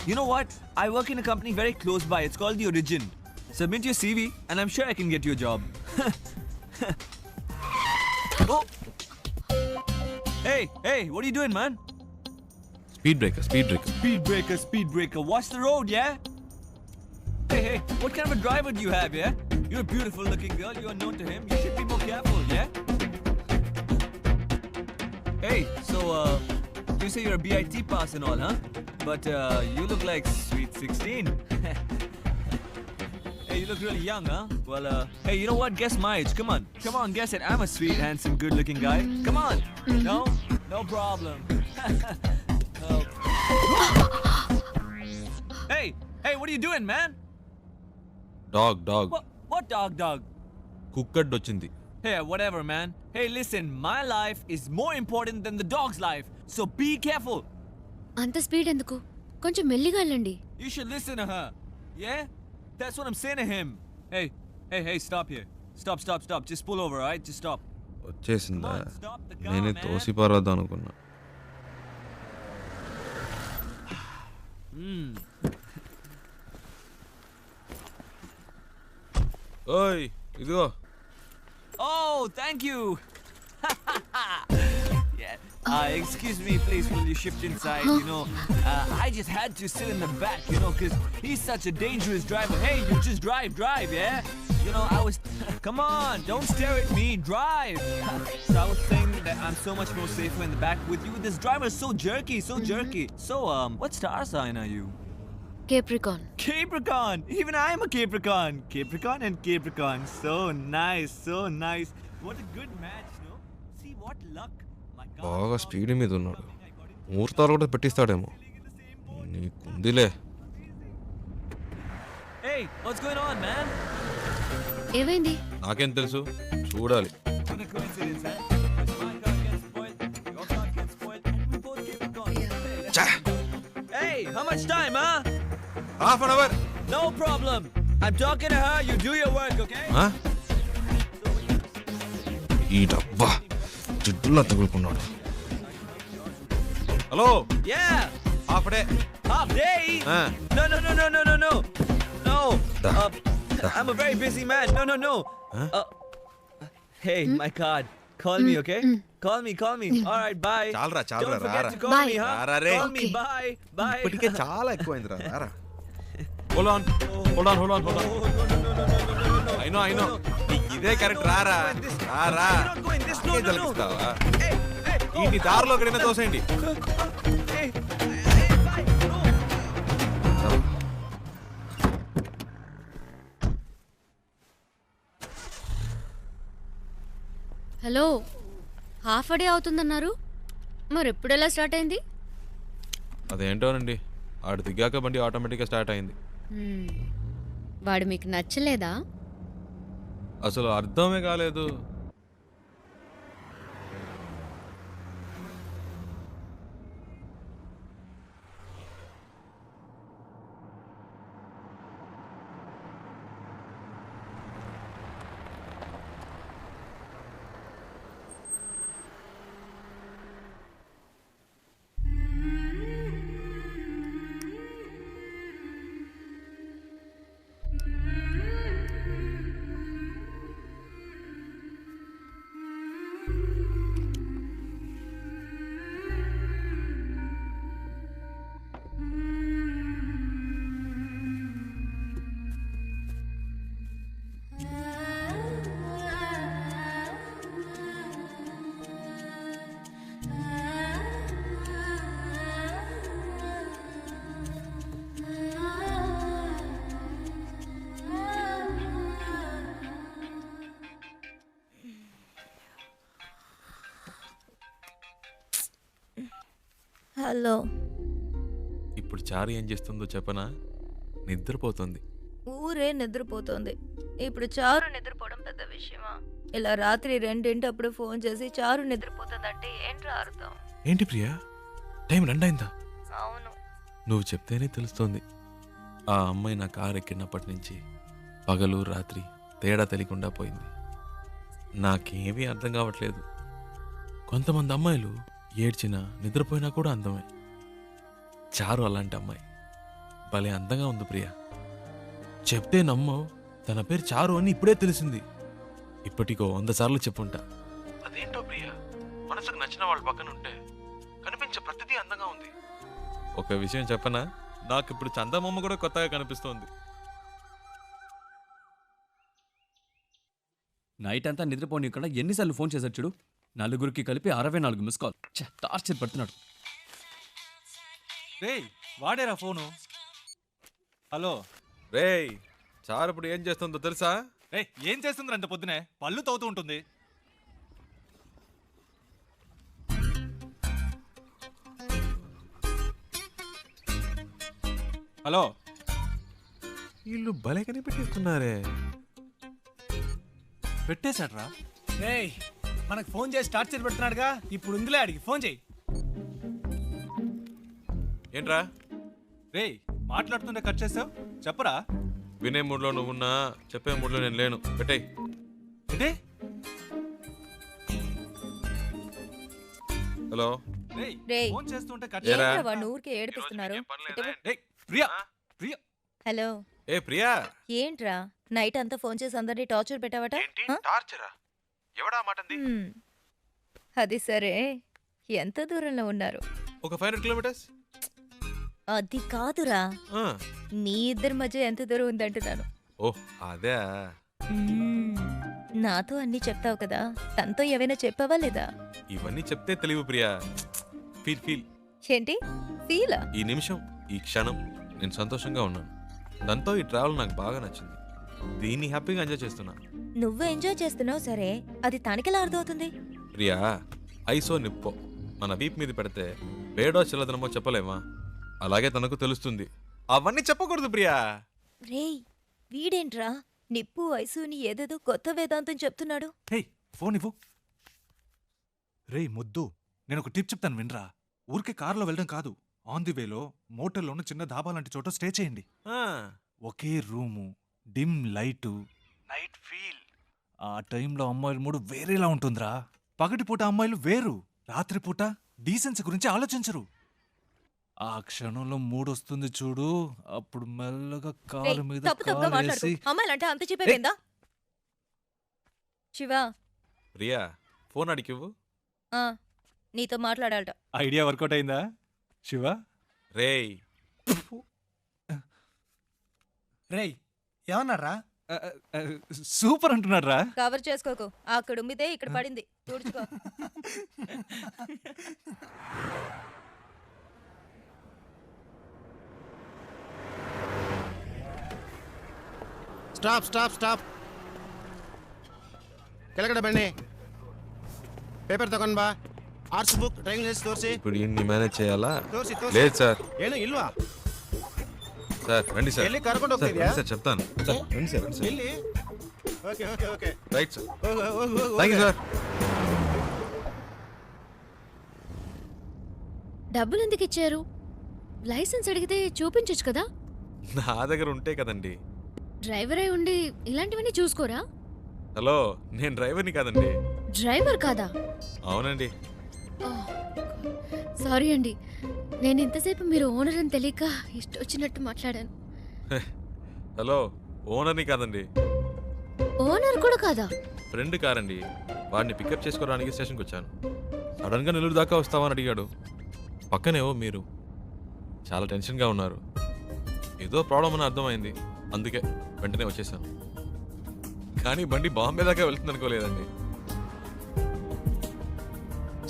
You know what? I work in a company very close by. It's called The Origin. Submit your CV and I'm sure I can get you a job. Oh. Hey, what are you doing, man? Speed breaker. Speed breaker. Watch the road, yeah? Hey, what kind of a driver do you have, yeah? You're a beautiful looking girl. You are known to him. You should be more careful, yeah? Hey, so, you say you're a BIT pass and all, huh? But, you look like sweet 16. Hey, you look really young, huh? Well, hey, you know what? Guess my age. Come on, guess it. I'm a sweet, handsome, good-looking guy. Come on. No problem. Oh. Hey, what are you doing, man? Dog. What dog? Cooked వచ్చింది. Hey, whatever, man. Hey, listen, my life is more important than the dog's life, so be careful. అంత speed ఎందుకు? కొంచెం మెల్లిగా వెళ్ళండి. You should listen to her. Yeah? That's what I'm saying to him. Hey, stop here. Stop. Just pull over, alright? Just stop. వచ్చేసిందా? Come on, stop the car, నేనే man. తోసి పారద్దాం అనుకున్నా. ఓయ్, ఇదిగో. Oh, thank you. Yeah. Excuse me, please, will you shift inside? You know, I just had to sit in the back, you know, because he's such a dangerous driver. Hey, you just drive, yeah? You know, I was Come on, don't stare at me. Drive. So I was saying that I'm so much more safer in the back with you. This driver is so jerky, so jerky. So, what star sign are you? Capricorn. Capricorn. Even I am a Capricorn. Capricorn and Capricorn. So nice, so nice. What a good match, no? See what luck. My God. బాగా speed మీద ఉన్నాడు. ముహూర్తాలు కూడా పెట్టిస్తాడేమో. నీకుందిలే. Hey, what's going on, man? ఏమైంది? నాకేం తెలుసు, చూడాలి. What a coincidence, huh? Because my car gets spoiled, your car gets spoiled, and we both Capricorn. Hey, how much time, huh? Half an hour. No problem. I'm talking to her. You do your work, okay? ఈ డబ్బా జిడ్డులా తగులుకున్నాడు. Hello. Yeah. Half day. Half day? No. No. I'm a very busy man. No. Hey, my card. Call me, okay? Call me. All right, bye. చాలరా Don't forget to call Bye. me, huh? రారా రే. Call me, bye. ఇప్పటికే చాలా ఎక్కువైందిరా. రారా. Hold on. I know. ఇదే correct. రారా. You're not going this. No. తలకిస్తావా? Hey, ఈ దారిలో ఎక్కడైనా తోసేయండి. Hey, bye. No. Hello, half day అవుతుందన్నారు, మరి ఎప్పుడు ఎలా స్టార్ట్ అయింది? అదేంటోనండి, ఆడు దిగాక బండి ఆటోమేటిక్గా స్టార్ట్ అయింది. వాడు మీకు నచ్చలేదా? అసలు అర్థమే కాలేదు. హలో. ఇప్పుడు చారు ఏం చేస్తుందో చెప్పనా? నిద్రపోతుంది. ఊరే నిద్రపోతోంది. ఇప్పుడు చారు నిద్రపోవడం పెద్ద విషయమా? ఇలా రాత్రి 2 ఫోన్ చేసి చారు నిద్రపోతుందంటే ఏంట్రా అర్థం? ఏంటి ప్రియా, టైం 2 అయిందా? అవును. నువ్వు చెప్తేనే తెలుస్తోంది. ఆ అమ్మాయి నా కారు ఎక్కినప్పటి నుంచి పగలు రాత్రి తేడా తెలియకుండా పోయింది. నాకేమీ అర్థం కావట్లేదు. కొంతమంది అమ్మాయిలు ఏడ్చినా నిద్రపోయినా కూడా అందమే. చారు అలాంటి అమ్మాయి. భలే అందంగా ఉంది ప్రియా. చెప్తే నమ్మవు, తన పేరు చారు అని ఇప్పుడే తెలిసింది. ఇప్పటికో 100 సార్లు చెప్పుంటా. అదేంటో ప్రియా, మనసుకు నచ్చిన వాళ్ళ పక్కన ఉంటే కనిపించే ప్రతిదీ అందంగా ఉంది. ఒక విషయం చెప్పనా, నాకు ఇప్పుడు చందమామ కూడా కొత్తగా కనిపిస్తోంది. నైట్ అంతా నిద్రపోనీయకుండా ఎన్నిసార్లు ఫోన్ చేశాడు చూడు. 4 కలిపి 64 మిస్ కాల్. టార్చర్ పడుతున్నాడు. రేయ్, వాడేరా ఫోను. హలో రేయ్, చారు ఇప్పుడు ఏం చేస్తుందో తెలుసా? రేయ్, ఏం చేస్తుంది అంత పొద్దునే? పళ్ళు తవ్వుతూ ఉంటుంది. హలో, వీళ్ళు భలే కనిపెట్టేస్తున్నారే. పెట్టేశాడ్రా. రేయ్, మనకు ఫోన్ చేసి టార్చర్ పెడుతున్నాడుగా, ఇప్పుడు ఉందిలే, అడిగి ఫోన్ చేయి. ఏంట్రా? రేయ్, మాట్లాడుతుంటే కట్ చేసావు, చెప్పరా? వినే మూడ్లో నువ్వున్నా, చెప్పే మూడ్లో నేను లేను. పెట్టేయ్. ఏంటి? హలో. రేయ్, ఫోన్ చేస్తుంటే కట్ ఏరా? ఏంట్రా వాడిని ఊరికే ఏడిపిస్తున్నారు? రేయ్, ప్రియా, ప్రియా. హలో. ఏ ప్రియా, ఏంట్రా నైట్ అంతా ఫోన్ చేసి అందరినీ టార్చర్ పెట్టావట? హ? టార్చరా? ఎవడా మాటంది? అది సరే, ఎంత దూరంలో ఉన్నారు? ఒక 500 కిలోమీటర్స్. అది కాదురా, మీ ఇద్దరి మధ్య ఎంత దూరం ఉందంటున్నాను. ఓ అదే. నాతో అన్నీ చెప్తావు కదా, తనతో ఏవైనా చెప్పావా లేదా? ఇవన్నీ చెప్తే తెలివి ప్రియా. Feel feel. ఏంటి ఫీలా? ఈ నిమిషం, ఈ క్షణం నేను సంతోషంగా ఉన్నాను. దాంతో ఈ ట్రావెల్ నాకు బాగా నచ్చింది. దీన్ని హ్యాపీగా ఎంజాయ్ చేస్తున్నా. నువ్వు ఎంజాయ్ చేస్తున్నావు సరే, అది తనకెలా అర్థమవుతుంది? ప్రియా, ఐసో నిప్పో మన వీప్ మీద పెడితే వేడో చిల్లదనమో చెప్పలేమా? అలాగే తనకు తెలుస్తుంది. అవన్నీ చెప్పకూడదు ప్రియా. రేయ్, వీడేంట్రా నిప్పు వయసుని ఏదేదో కొత్త వేదాంతం చెప్తున్నాడు. హే, ఫోన్ ఇవ్వు. రేయ్ ముద్దు, నేను ఒక టిప్ చెప్తాను వినరా. ఊరికే కారులో వెళ్ళడం కాదు, ఆన్ ది వేలో మోటల్లోనూ చిన్న ధాబా లాంటి చోట స్టే చేయండి. ఒకే room, dim light, night feel. ఆ టైంలో అమ్మాయిల మూడు వేరేలా ఉంటుందిరా. పగటిపూట అమ్మాయిలు వేరు, రాత్రిపూట డీసెన్సీ గురించి ఆలోచించరు. ఆ క్షణంలో మూడొస్తుంది చూడు, అప్పుడు మెల్లగా కాలు మీద తప్పు తప్పుగా మాట్లాడుకో. కాలేసి అమ్మాయిలంటే అంత చెప్పేవేందా? శివ, ప్రియా, ఫోన్ అడిగివ్వు. ఆ, నీతో మాట్లాడాలట. ఐడియా వర్కౌట్ అయిందా శివ? రేయ్, రేయ్ ఏమన్నారా? సూపర్ అంటున్నాడు రా. కవర్ చేసుకోకు, అక్కడ ఉమ్మితే ఇక్కడ పడింది, తుడుచుకో. Stop stop stop. ಕೆಳಗಡೆ ಬನ್ನಿ. ಪೇಪರ್ ತಗೊಂಡ್ ಬಾ. ಆರ್ಟ್ಸ್ ಬುಕ್, ಡ್ರಾಯಿಂಗ್ ಲಿಸ್ಟ್ ತೋರಿಸಿ. ఇప్పుడు ఇన్ని మేనేజ్ చేయాలా? ತೋರಿಸಿ లేదు సార్. ಏನು ಇಲ್ವಾ? సార్ రండి సార్. ಎಲ್ಲಿ ಕರ್ಕೊಂಡು సార్ ಹೋಗ್ತಿದ್ಯಾ? రండి సార్, చెప్తాను. సార్ రండి సార్, రండి సార్. ಇಲ್ಲಿ. Okay okay okay. Right sir. ಹೋಗು ಹೋಗು ಹೋಗು. Thank you sir. డబ్బులు ఎందుకు ఇచ్చారు? లైసెన్స్ అడిగితే చూపించొచ్చు కదా. నా దగ్గర ఉంటే కదండి. డ్రైవర్ అయి ఉండి ఇలాంటివన్నీ చూసుకోరా? హలో, నేను డ్రైవర్ని కాదండి. డ్రైవర్ కాదా? అవునండి. సారీ అండి, నేను ఇంతసేపు మీరు ఓనర్ అని తెలియక ఇష్టం వచ్చినట్టు మాట్లాడాను. హలో, ఓనర్ని కాదండి. ఓనర్ కూడా కాదా? ఫ్రెండ్ కారండి. వాడిని పికప్ చేసుకోవడానికి స్టేషన్కి వచ్చాను. సడన్గా నెల్లూరు దాకా వస్తావని అడిగాడు. పక్కనేవో మీరు చాలా టెన్షన్గా ఉన్నారు. ఏదో ప్రాబ్లం అని అర్థమైంది, అందుకే వెంటనే వచ్చేసాను. కానీ బండి బాంబే దాకా వెళ్తుంది అనుకోలేదండి.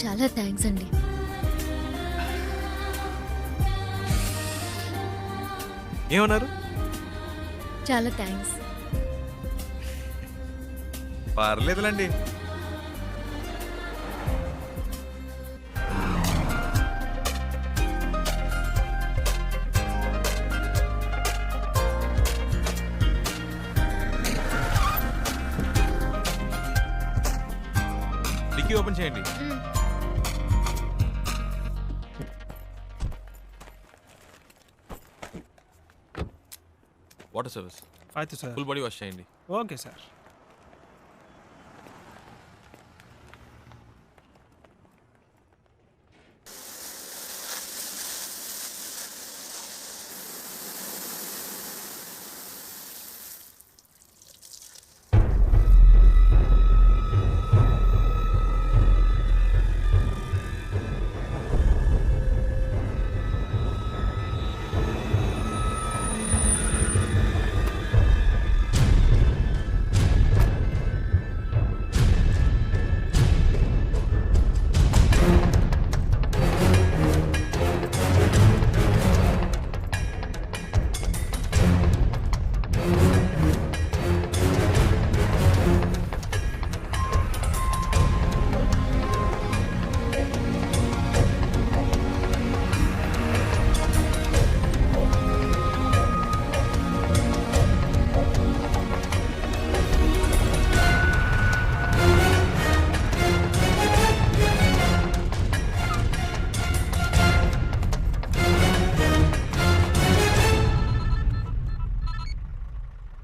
చాలా థ్యాంక్స్ అండి. ఏమన్నారు? చాలా థ్యాంక్స్. పర్లేదులండి. డిక్కీ ఓపెన్ చేయండి. Water service. అయితే సార్. ఫుల్ బాడీ వాష్ చేయండి. Okay sir.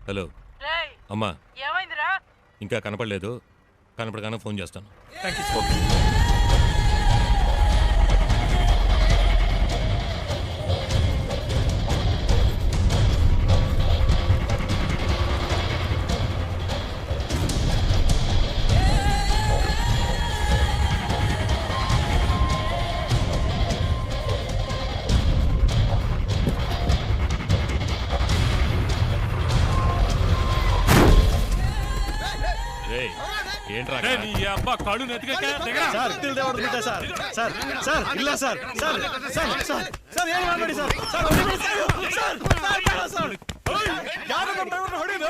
హలో అమ్మా, ఇంకా కనపడలేదు. కనపడగానే ఫోన్ చేస్తాను. రేయ్, ఏంట్రా నీ అబ్బా కళ్ళు నెత్తికెక్క సార్ తిల్ దేవడు బిడ్డ సార్ సార్ సార్ ಇಲ್ಲ sir sir sir sir sir ಏನು ಮಾಡಬೇಡಿ sir sir sir sir sir ಯಾರು ನಮ್ಮ ಡ್ರೈವರ್ ಹೊಡಿದು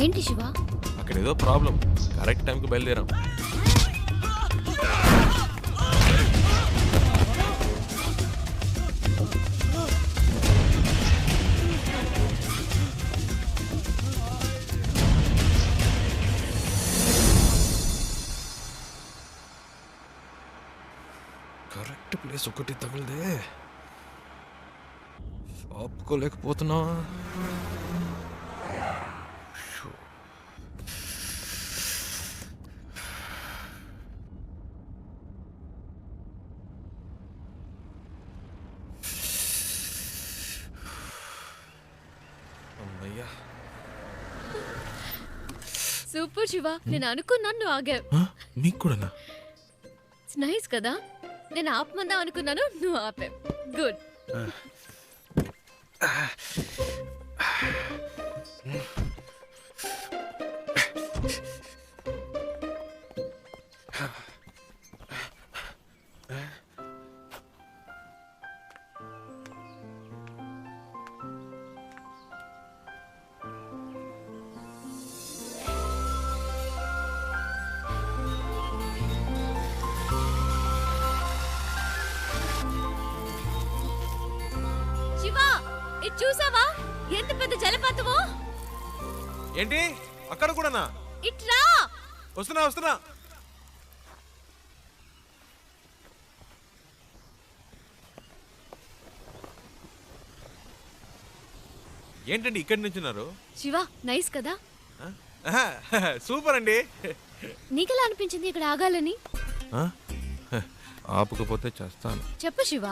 ఏంటి శివ? అక్కడ ఏదో ప్రాబ్లం. కరెక్ట్ టైంకి బయలుదేరాం. కరెక్ట్ ప్లేస్ ఒకటి తగిలిదే. ఆపుకోలేకపోతున్నా. సూపర్ శివ, నేను అనుకున్నాను నువ్వు ఆగావు. మీకు కూడానా? ఇట్స్ నైస్ కదా. నేను ఆపమందాం అనుకున్నాను, నువ్వు ఆపావు. గుడ్. చూసావా ఎంత పెద్ద జలపాతమో? ఏంటి అక్కడ కూడానా? ఇట్లా వస్తున్నా వస్తున్నా. ఏంటండి ఇక్కడి నుంచున్నారు? శివ నైస్ కదా. సూపర్ అండి. నీకెలా అనిపించింది ఇక్కడ ఆగాలని? ఆపకపోతే చేస్తాను. చెప్పు శివ.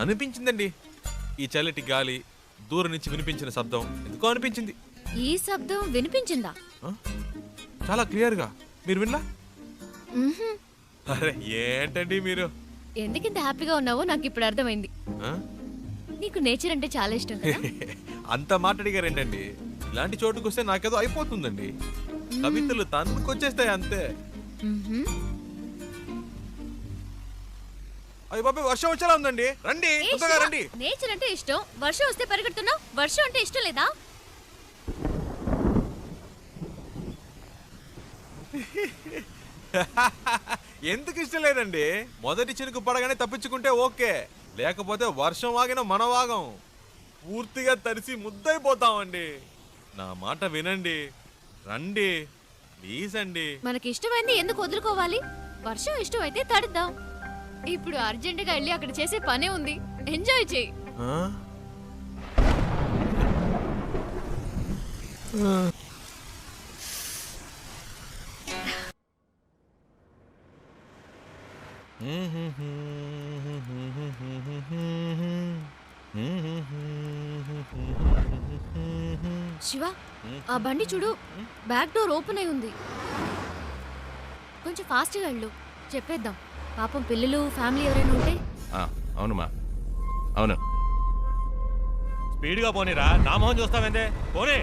అనిపించిందండి. ఈ చల్లటి గాలి, దూరం నుంచి వినిపించిన శబ్దం ఎందుకో అనిపించింది. ఈ శబ్దం వినిపించిందా? చాలా క్లియర్ గా. మీరు విన్నా? అరే ఏంటండి మీరు ఎందుకింత హ్యాపీగా ఉన్నావో నాకు ఇప్పుడు అర్థమైంది. నీకు నేచర్ అంటే చాలా ఇష్టం కదా. అంత మాట్లాడిగారేంటండి. ఇలాంటి చోటుకు వస్తే నాకేదో అయిపోతుందండి. కవితలు తన్నుకొచ్చేస్తాయి అంతే. అయ్య బాబా వర్షం వచ్చేలా ఉందండి. రండి తొందరగా రండి. నేచర్ అంటే ఇష్టం, వర్షం వస్తే పరిగెడుతున్నావు. వర్షం అంటే ఇష్టం లేదా? ఎందుకు ఇష్టం లేదండి? మొదటి చినుకు పడగానే తప్పించుకుంటే ఓకే, లేకపోతే వర్షం వాగిన మన వాగం పూర్తిగా తడిసి ముద్దైపోతామండి. నా మాట వినండి, రండి ప్లీజ్ అండి. మనకి ఇష్టమైంది ఎందుకు వదులుకోవాలి? వర్షం ఇష్టం అయితే తడుద్దాం. ఇప్పుడు అర్జెంటుగా వెళ్ళి అక్కడ చేసే పనే ఉంది. ఎంజాయ్ చేయి. శివ ఆ బండి చూడు, బ్యాక్ డోర్ ఓపెన్ అయి ఉంది. కొంచెం ఫాస్ట్గా వెళ్ళు, చెప్పేద్దాం. పాపం పిల్లలు ఫ్యామిలీ ఎవరైనా ఉంటే. అవునుమా అవును. స్పీడ్గా పోనీరా, నా మొహం చూస్తావేందే, పోనీ.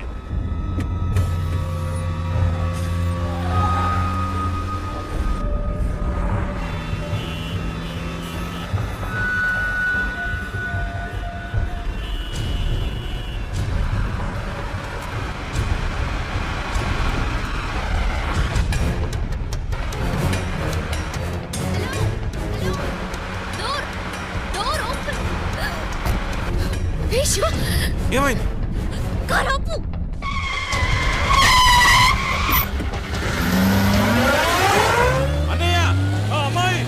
ఏమైంది? కారాపు. అన్నయ్య అమ్మాయి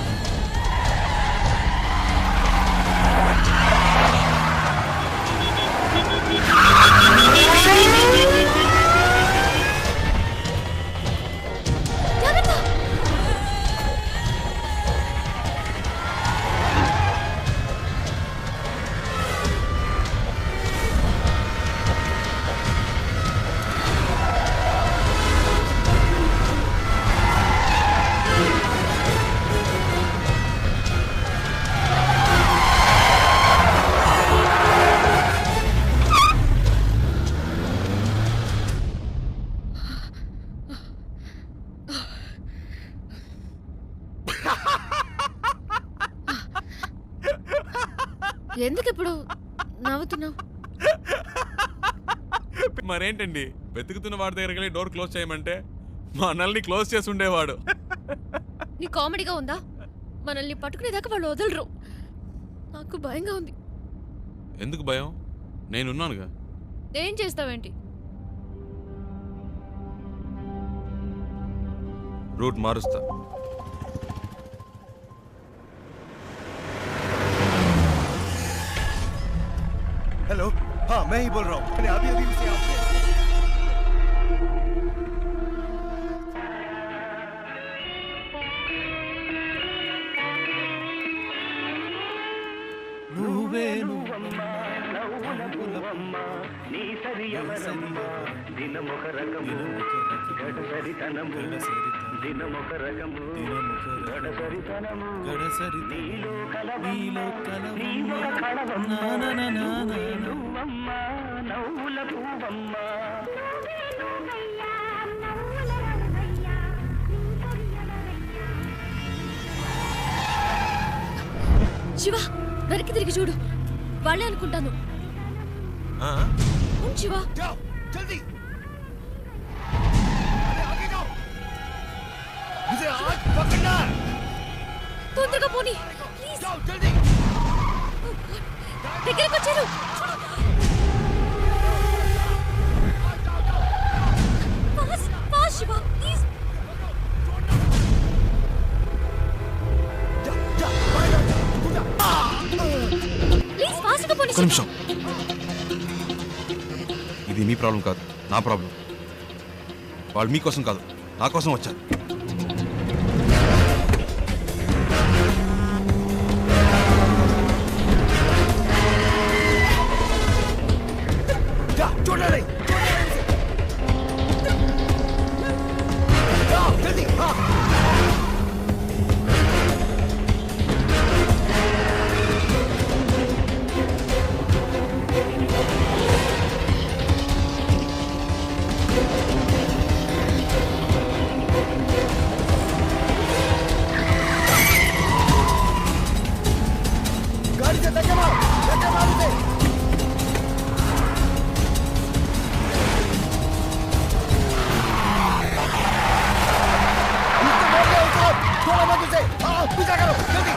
ఎందుకు ఇప్పుడు నవ్వుతున్నావు? మరేంటండి వెతుకుతున్న వాడి దగ్గరికి వెళ్ళి డోర్ క్లోజ్ చేయమంటే మనల్ని క్లోజ్ చేసి ఉండేవాడు. నీ కామెడీగా ఉందా? మనల్ని పట్టుకునేదాకా వాళ్ళు వదలరు. నాకు భయంగా ఉంది. ఎందుకు భయం? నేనున్నానుగా. ఏం చేస్తావేంటి? రూట్ మారుస్తా. हेलो, हाँ मैं ही बोल रहा हूँ. मैंने अभी अभी से आपसे శివ, వెనక్కి తిరిగి చూడు. వాళ్ళే అనుకుంటాను. శివ, जल्दी आगे जाओ. मुझे आज पकड़ना है. తొందరగా పోనీ ప్లీజ్. जाओ जल्दी. దగ్గరికి వచ్చారు. Fast fast Shiva please. Please ఫాస్ట్గా పోనీ. ఒక్క నిమిషం. ఇది మీ ప్రాబ్లం కాదు, నా ప్రాబ్లం. వాళ్ళు మీకోసం కాదు, నా కోసం వచ్చారు. छोड़ना नहीं. जाओ जल्दी. हाँ. गाड़ी से धक्का मारो उसे. छोड़ो मत उसे. हाँ पीछा करो जल्दी.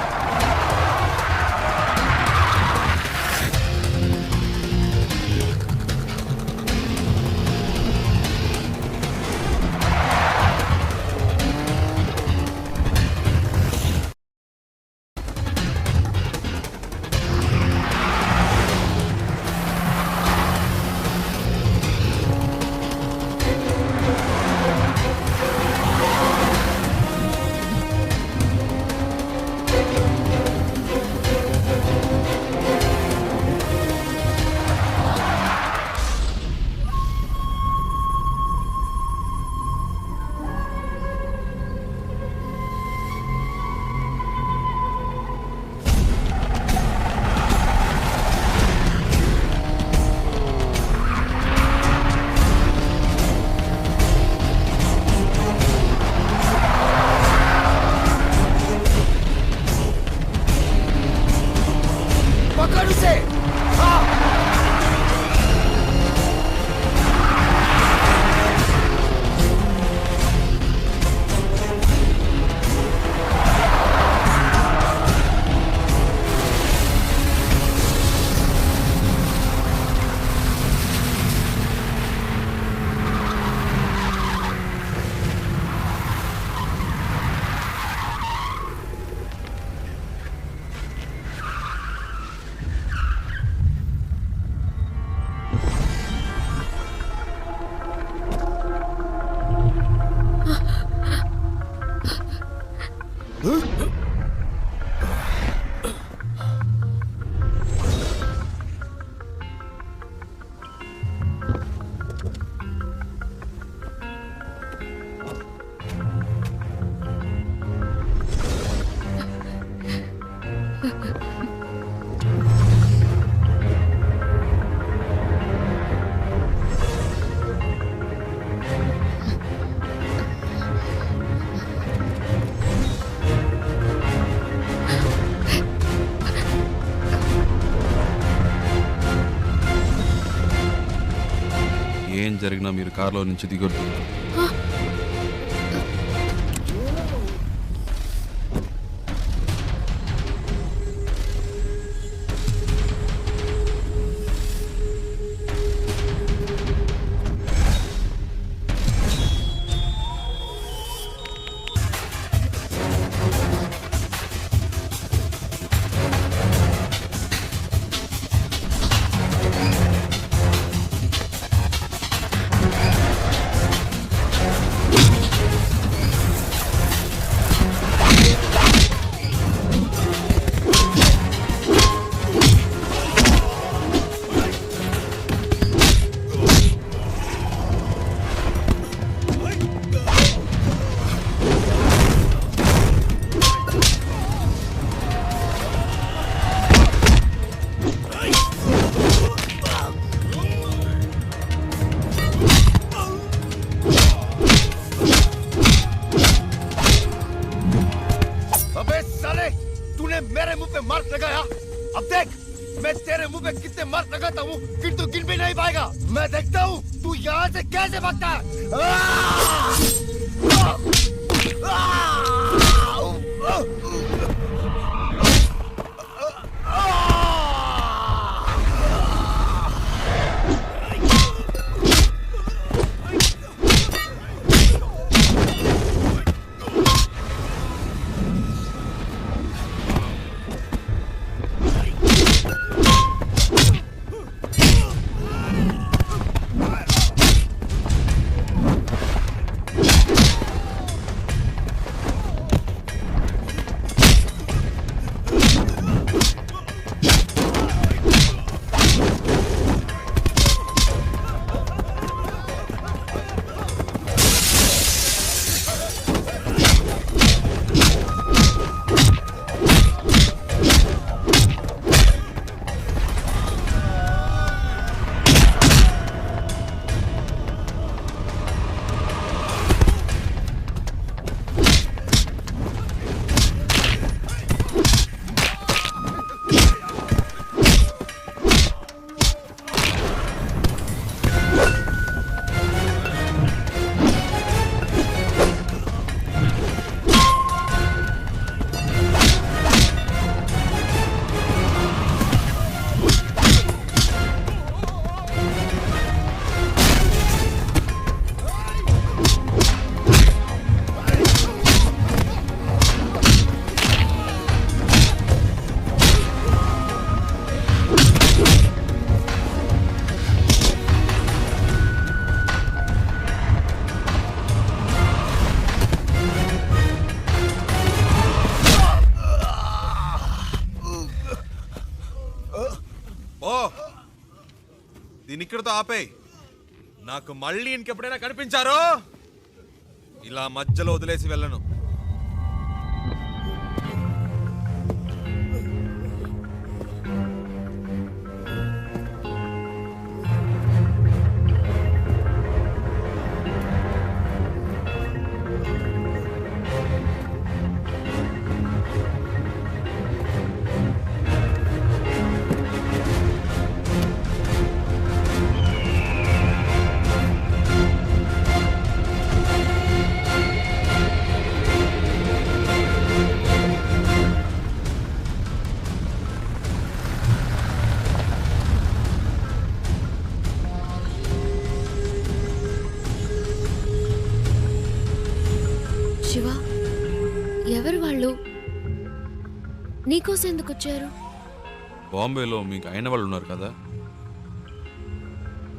पकड़ उसे. हाँ. జరిగినా మీరు కారులో నుంచి దిగొద్దు. अबे साले, तूने मेरे मुंह पे मार्क लगाया। अब देख, मैं तेरे मुंह पे कितने मार्क लगाता हूँ, फिर तू गिन भी नहीं पाएगा। मैं देखता हूँ तू यहाँ से कैसे भागता है। దీని ఇక్కడితో ఆపేయ్. నాకు మళ్ళీ ఇంకెప్పుడైనా కనిపించారో ఇలా మధ్యలో వదిలేసి వెళ్ళను. శివ, ఎవరు వాళ్ళు? నీకోసం ఎందుకు వచ్చారు? బాంబేలో మీకు అయిన వాళ్ళు ఉన్నారు కదా,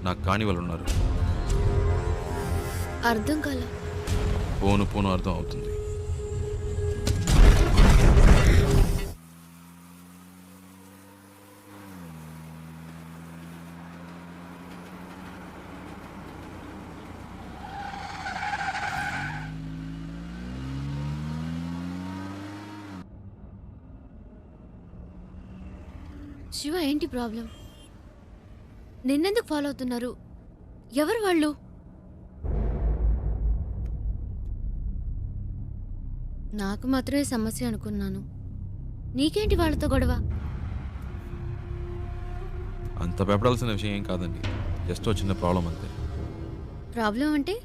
నాకు కాని వాళ్ళు ఉన్నారు. అర్థం కాల. పోను పోను అర్థం అవుతుంది. శివ, ఏంటి ప్రాబ్లం? నిన్నెందుకు ఫాలో అవుతున్నారు? ఎవరు వాళ్ళు? నాకు మాత్రమే సమస్య అనుకున్నాను. నీకేంటి వాళ్ళతో గొడవ? అంత భయపడాల్సిన విషయం ఏం కాదండి, జస్ట్ చిన్న ప్రాబ్లం అంతే. ప్రాబ్లం అంటే?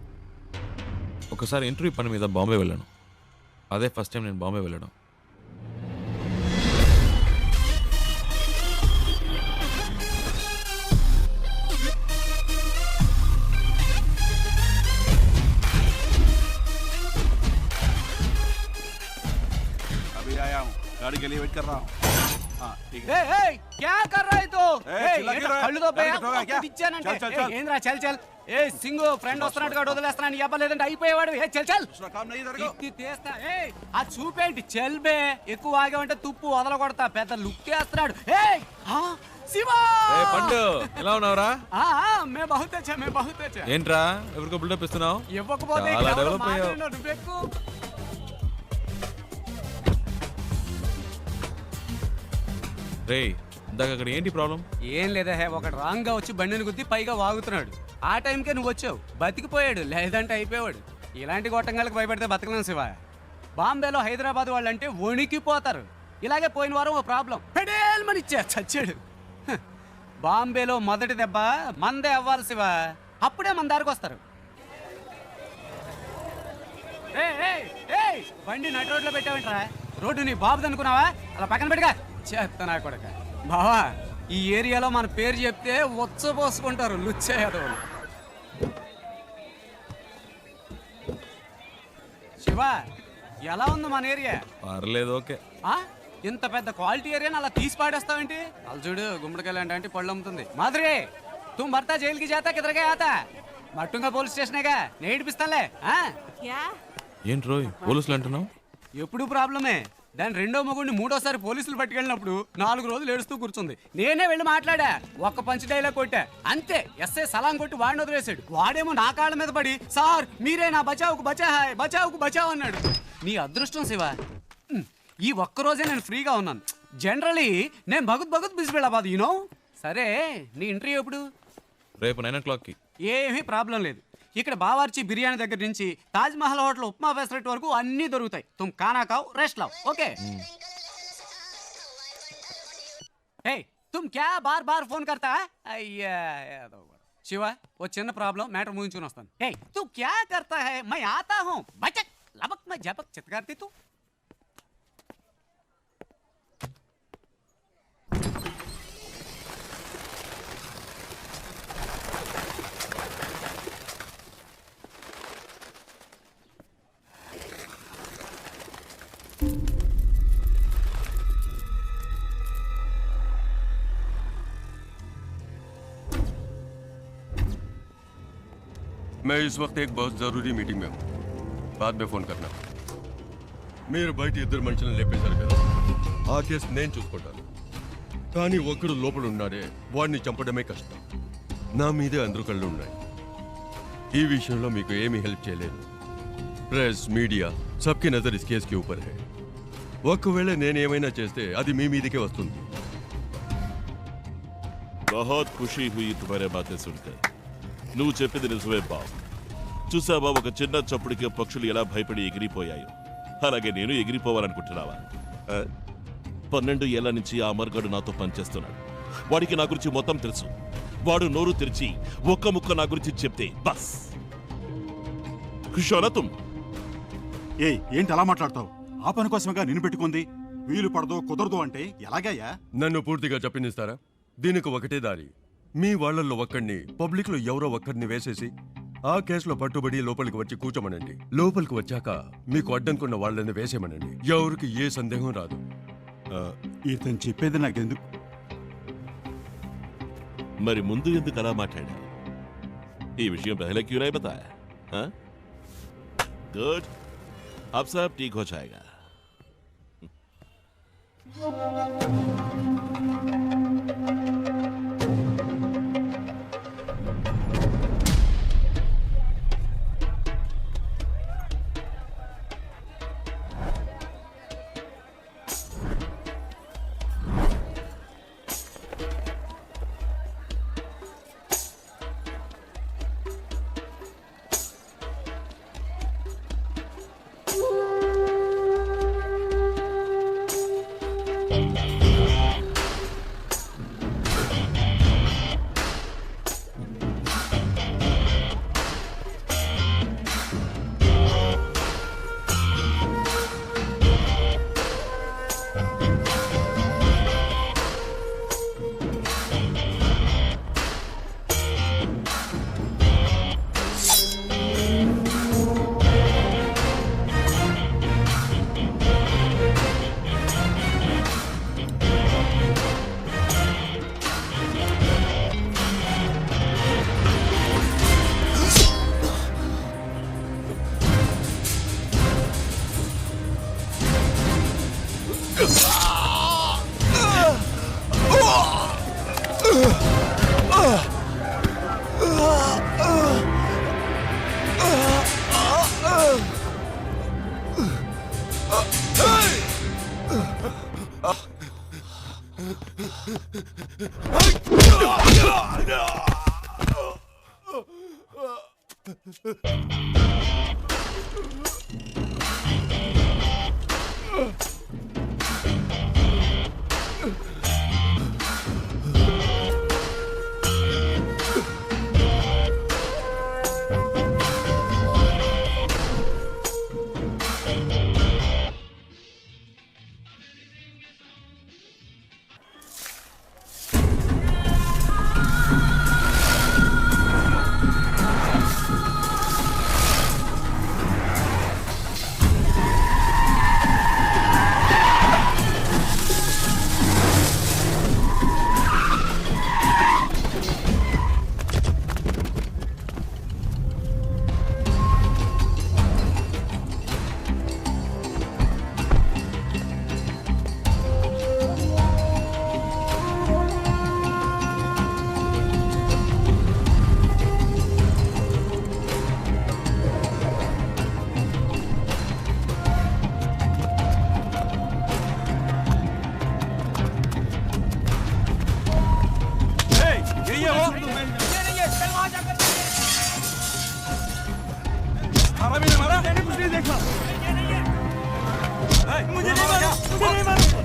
ఒకసారి ఇంటర్వ్యూ పని మీద బాంబే వెళ్ళాను. అదే ఫస్ట్ టైం నేను బాంబే వెళ్ళడం. अभी आया हूँ, गाड़ी के लिए वेट कर रहा हूँ. हाँ ठीक है. क्या कर रहा है तो चिल्ला क्यों रहा है? కళ్ళు తో गाड़ी ठोका क्या? चल चल चल. ఏంద్రా చల్ చల్. ఏ సింగు ఫ్రెండ్ వస్తున్నట్టుగా వదిలేస్తున్నాను చెప్పలేదంటే అయిపోయేవాడు. ఏ చల్ చల్. दूसरा काम नहीं इधर को. ఇక్కి తీస్తా. ఏ ఆ చూపేంటి చెల్బే ఎక్కువ ఆగేవంటే తుప్పు వదల కొడతా. పెద్ద లుక్ వేస్తున్నాడు. ఏ శివా పండు ఎలా ఉన్నావురా? మే బహుత్ అచ్చా మే బహుత్ అచ్చా. ఏంట్రా ఎవరికో బిల్డప్ ఇస్తున్నావు? ఇవ్వకపోతే చాలా డెవలప్ అయ్యావు. నువ్వెక్కు. రేయ్ ఇందాక అక్కడ ఏంటి ప్రాబ్లం? ఏం లేదా హే, ఒకడు రాంగ్ గా వచ్చి బండిని గుద్ది పైగా వాగుతున్నాడు. ఆ టైంకే నువ్వు వచ్చావు, బతికిపోయాడు. లేదంటే అయిపోయాడు. ఇలాంటి గొట్టంగాలకు భయపడితే బతకలేం శివ. బాంబేలో హైదరాబాద్ వాళ్ళంటే వణికిపోతారు. ఇలాగే పోయిన వారం ఓ ప్రాబ్లం పెడేల్మని ఇచ్చా చచ్చాడు. హ, బాంబేలో మొదటి దెబ్బ మందే అవ్వాలి శివ, అప్పుడే మన దారికి వస్తారు. బండి నటు రోడ్లో పెట్టావంటరా? రోడ్డు నీ బాబుది అనుకున్నావా? అలా పక్కన పెట్టుగా చేస్తా కొడక. బావా ఈ ఏరియాలో మన పేరు చెప్తే పోసుకుంటారు లుచ్చే యాదవులు. శివ ఎలా ఉంది మన ఏరియా? పర్లేదు ఓకే. ఇంత పెద్ద క్వాలిటీ ఏరియాని అలా తీసి పాడేస్తావేంటి? అలా చూడు గుమ్మడికాయలు అంటే పళ్ళు అమ్ముతుంది. మాధురి तुम भरता जेल की जाता किधर गया आता? మట్టుంగా పోలీస్ స్టేషనేగా నేను ఇడిపిస్తానులే. ఏంటి రోయ్ పోలీసులు అంటున్నావు? ఎప్పుడు ప్రాబ్లమే. దాని రెండో మొగుడిని మూడోసారి పోలీసులు పట్టుకెళ్ళినప్పుడు 4 రోజులు ఏడుస్తూ కూర్చుంది. నేనే వెళ్ళి మాట్లాడా, ఒక్క పంచ్ డైలాగ్ కొట్టా అంతే. ఎస్ఐ సలాం కొట్టి వాడిని వదిలేశాడు. వాడేమో నా కాళ్ళ మీద పడి సార్ మీరే నా బచావుకు బచావు అన్నాడు. నీ అదృష్టం శివ, ఈ ఒక్కరోజే నేను ఫ్రీగా ఉన్నాను. జనరలీ నేను భగత్ బిజీ వెళ్ళబాదు యూనో. సరే నీ ఇంటర్వ్యూ ఎప్పుడు? రేపు 9 o'clockకి. ఏమీ ప్రాబ్లం లేదు. ఇక్కడ బావార్చి బిర్యానీ దగ్గర నుంచి తాజ్ మహల్ హోటల్ ఉప్మా ఫెసిలిటీ వరకు అన్నీ దొరుకుతాయి. తుమ్ ఖానా ఖావ్ రెస్ట్ లావ్ ఓకే. ఏ తుమ్ క్యా బార్ బార్ ఫోన్ కర్తా? అయ్యా శివ ఓ చిన్న ప్రాబ్లం, మ్యాటర్ ముగించుకుని వస్తాను. ఏ తూ క్యా కర్తా హై? మై ఆతా హూ బచక్ లబక్ మై జబక్ చిత్కార్తి తూ. मैं इस वक्त एक बहुत ज़रूरी मीटिंग में हूँ, बाद में फ़ोन करना. మీరు బయట ఇద్దరు మనుషులను లేపేశారు కదా, ఆ కేసు నేను చూసుకుంటాను. కానీ ఒక్కడు లోపల ఉన్నాడే, వాడిని చంపడమే కష్టం. నా మీదే అందరూ కళ్ళు ఉన్నాయి. ఈ విషయంలో మీకు ఏమీ హెల్ప్ చేయలేదు. Press media సబ్కి Nazar is case కి ఊపర్ హై. ఒకవేళ నేనేమైనా చేస్తే అది మీ మీదకే వస్తుంది. बहुत खुशी हुई तुम्हारे बातें सुनकर. నువ్వు చెప్పింది నిజమే బాబు. చూసావా ఒక చిన్న చప్పుడికి పక్షులు ఎలా భయపడి ఎగిరిపోయాయో, అలాగే నేను ఎగిరిపోవాలనుకుంటున్నావా? 12 ఏళ్ల నుంచి ఆ అమర్గాడు నాతో పనిచేస్తున్నాడు. వాడికి నా గురించి మొత్తం తెలుసు. వాడు నోరు తెరిచి ఒక్క ముక్క నా గురించి చెప్తే బస్ ఖుషోనా. ఏంటి అలా మాట్లాడతావు? ఆ పని కోసమేగా నిన్ను పెట్టుకుంది. వీలు పడదో కుదరదు అంటే ఎలాగయ్యా? నన్ను పూర్తిగా చెప్పనిస్తారా? దీనికి ఒకటే దారి. మీ వాళ్ళల్లో ఒక్కడిని పబ్లిక్లో ఎవరో ఒక్కడిని వేసేసి ఆ కేసులో పట్టుబడి లోపలికి వచ్చి కూర్చోమనండి. లోపలికి వచ్చాక మీకు అడ్డనుకున్న వాళ్ళని వేసేమనండి. ఎవరికి ఏ సందేహం రాదు. ఇతను చెప్పేది నాకెందుకు? మరి ముందు ఎందుకు అలా మాట్లాడారు? ఈ విషయం పहले क्यों नहीं बताया? हाँ? गुड, अब सब ठीक हो जाएगा.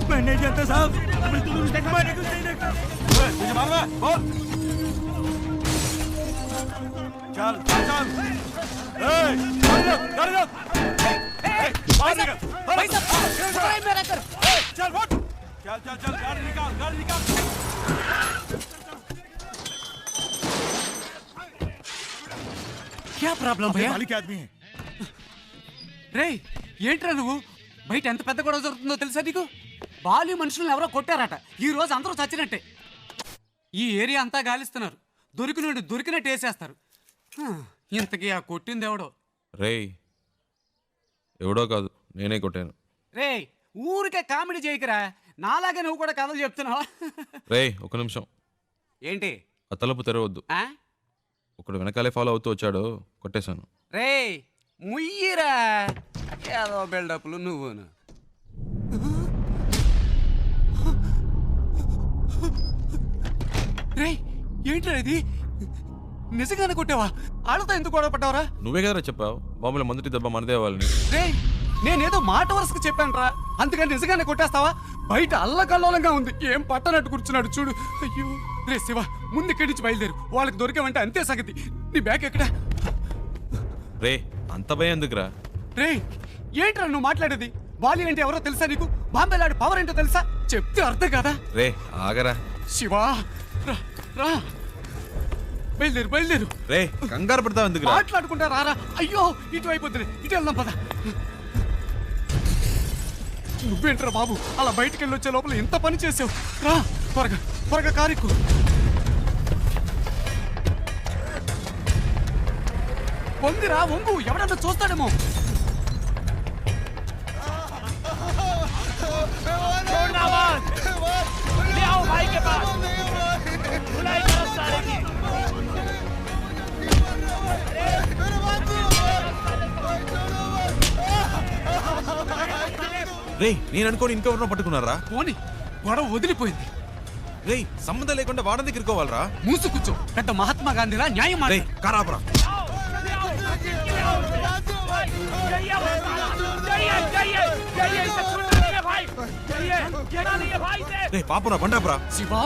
मैं नहीं जानता साहब, मैंने कुछ नहीं देखा। मुझे मालूम है, बोल। चल चल गाड़ी रोक। चल उठ। चल गाड़ी निकाल। क्या प्रॉब्लम भैया? मालिक आदमी है। రే ఏంట్రా నువ్వు బయట ఎంత పెద్ద గొడవ జరుగుతుందో తెలుసా నీకు? బాలి మనుషులను ఎవరో కొట్టారట. ఈ రోజు అందరూ చచ్చినట్టే. ఈ ఏరియా అంతా గాలిస్తున్నారు. దొరికినట్టు వేసేస్తారు. ఇంతకీ ఆ కొట్టింది ఎవడో? రేయ్ ఎవడో కాదు, నేనే కొట్టాను. రే ఊరికే కామెడీ చేయకురా, నాలాగే నువ్వు కూడా కథలు చెప్తున్నావా? రేయ్ ఒక నిమిషం. ఏంటి? ఆ తలుపు తెరవద్దు. ఒకడు వెనకాలే ఫాలో అవుతూ వచ్చాడు, కొట్టేశాను. రే ముయ్యిరా, ఏదో బిల్డప్లు నువ్వును. రే ఏంట్రా ఇది? నిజంగానే కొట్టావా? ఆళ్ళతో ఎందుకు గొడవ పడ్డావరా? నువ్వే కదరా చెప్పావు మామూలు మొదటి దెబ్బ మనదే వాళ్ళని. రే నేనేదో మాట వరుసకు చెప్పాను రా, అందుకని నిజంగానే కొట్టేస్తావా? బయట అల్లకల్లోలంగా ఉంది, ఏం పట్టనట్టు కూర్చున్నాడు చూడు. అయ్యో రే శివ, ముందు ఇక్కడి నుంచి బయలుదేరు. వాళ్ళకి దొరికామంటే అంతే సంగతి. నీ బ్యాగ్ ఎక్కడా? రే అంత భయం ఎందుకురా? రే ఏంట్రా నువ్వు మాట్లాడేది? బాలి అంటే ఎవరో తెలుసా నీకు? బాంబేలాడి పవర్ ఏంటో తెలుసా? చెప్తే అర్థం కదా. రే ఆగరా శివా, రా బయలుదేరు. రే కంగారు పడతావు ఎందుకు? మాట్లాడుకుంటా రారా. అయ్యో ఇటు అయిపోతుంది, ఇటు వెళ్దాం పద. నువ్వేంట్రా బాబు అలా బయటికి వెళ్ళి వచ్చే లోపల ఎంత పని చేసావు? రా త్వరగా కారెక్కు. వంగిరా వంగు, ఎవడన్నా చూస్తాడేమో. రే నేను అనుకోని ఇంకెవరినో పట్టుకున్నారా? పోనీ గొడవ వదిలిపోయింది. రే సంబంధం లేకుండా వాడని తిరుకోవాలరా? మూసు కూర్చో, పెద్ద మహాత్మా గాంధీలా న్యాయం. రే కారాపరా. రే పాపురా బండాపురా. శివా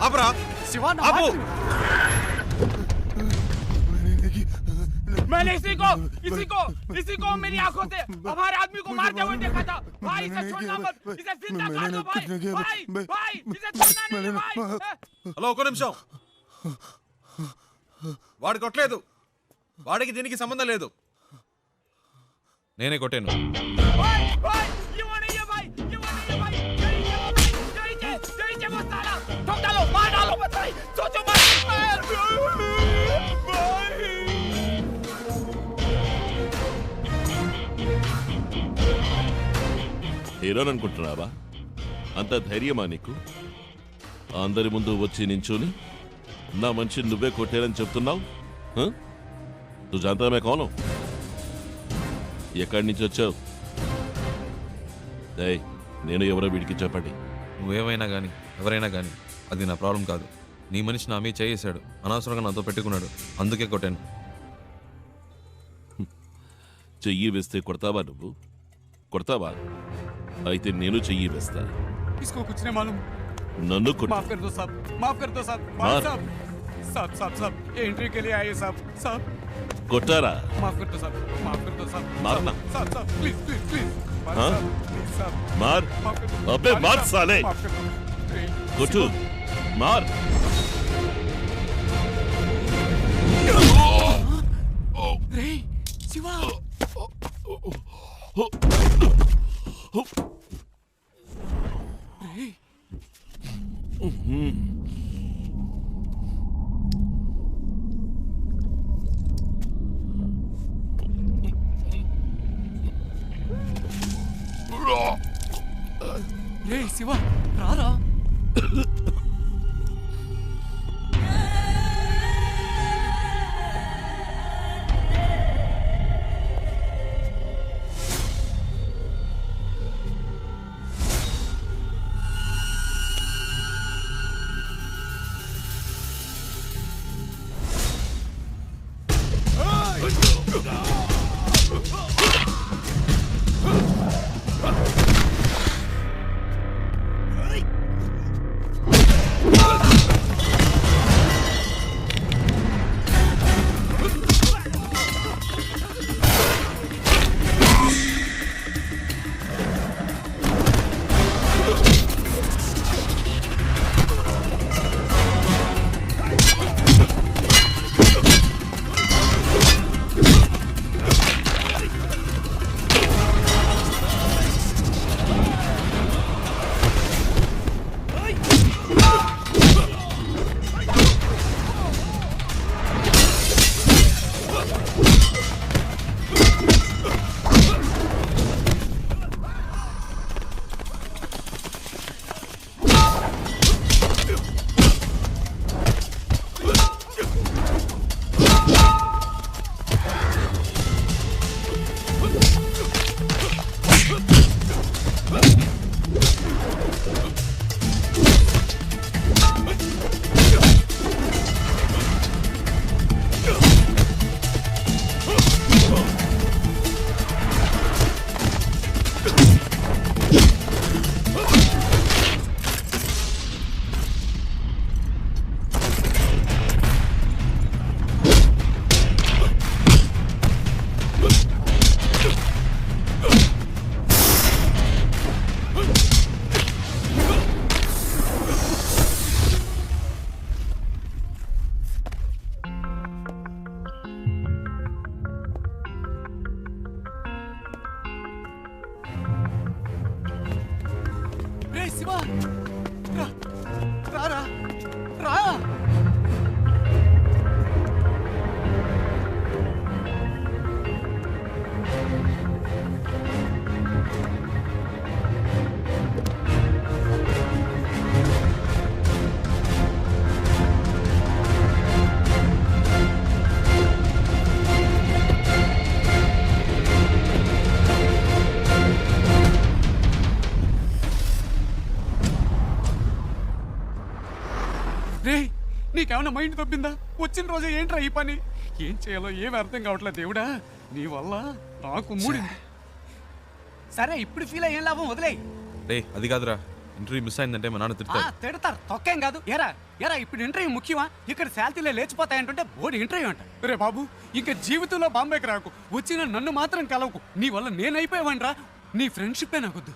ఆపరా. శివా ఆపు. मैंने इसी को मेरी आंखों से हमारे आदमी को मारते हुए देखा था। भाई इसे छोड़ना मत, इसे जिंदा कर दो भाई, इसे छोड़ना नहीं भाई। హలో ఒక నిమిషం. వాడు కొట్టలేదు, వాడికి దీనికి సంబంధం లేదు. నేనే కొట్టాను. హీరోని అనుకుంటున్నావా? అంత ధైర్యమా నీకు? అందరి ముందు వచ్చి నించోని నా మనిషిని నువ్వే కొట్టారని చెప్తున్నావు? నువ్వు జాంతమే కోను? ఎక్కడి నుంచి వచ్చావు? నేను ఎవరో వీడికి చెప్పండి. నువ్వేమైనా కానీ ఎవరైనా కానీ అది నా ప్రాబ్లం కాదు. నీ మనిషి నా మీద చేసాడు, అనవసరంగా నాతో పెట్టుకున్నాడు, అందుకే కొట్టాను. చెయ్యి వేస్తే కొడతావా నువ్వు? కొడతావా? అయితే నేను చెయ్యి వేస్తా. इसको कुछ नहीं मालूम. నన్ను కొట్టు. माफ कर दो साहब, माफ कर दो साहब. मार. साहब साहब साहब साहब ये एंट्री के लिए आए साहब. साहब కొట్టారా? माफ कर दो साहब, माफ कर दो साहब. मारना. साहब साहब प्लीज प्लीज प्लीज. हाँ? प्लीज साहब. मार. माफ कर दो. अबे मार साहब, साले. माफ कर दो. కొట్టు. మార్. రే శివ. రే రే శివ రారా. శివ రా రా రా. రే నీకేమన్నా మైండ్ తప్పిందా? వచ్చిన రోజే ఏంట్రా ఈ పని? ఏం చేయాలో ఏమి అర్థం కావట్లేదు దేవుడా. నీ వల్ల నాకు మూడింది. సరే ఇప్పుడు ఫీల్ అయ్యేం లాభం, వదిలే. రే అది కాదురా, ఇంటర్వ్యూ మిస్ అయిందంటే మా నాన్న తిడతారు. తిడతారు, తొక్కేం కాదు. ఎరా ఎరా ఇప్పుడు ఇంటర్వ్యూ ముఖ్యమా? ఇక్కడ శాలరీలే లేచిపోతాయంటుంటే బోర్డు ఇంటర్వ్యూ అంట. రే బాబు ఇంకా జీవితంలో బాంబేకి రాకు, వచ్చిన నన్ను మాత్రం కలవకు. నీ వల్ల నేనైపోయావని రా. నీ ఫ్రెండ్షిప్పే నాకొద్దు.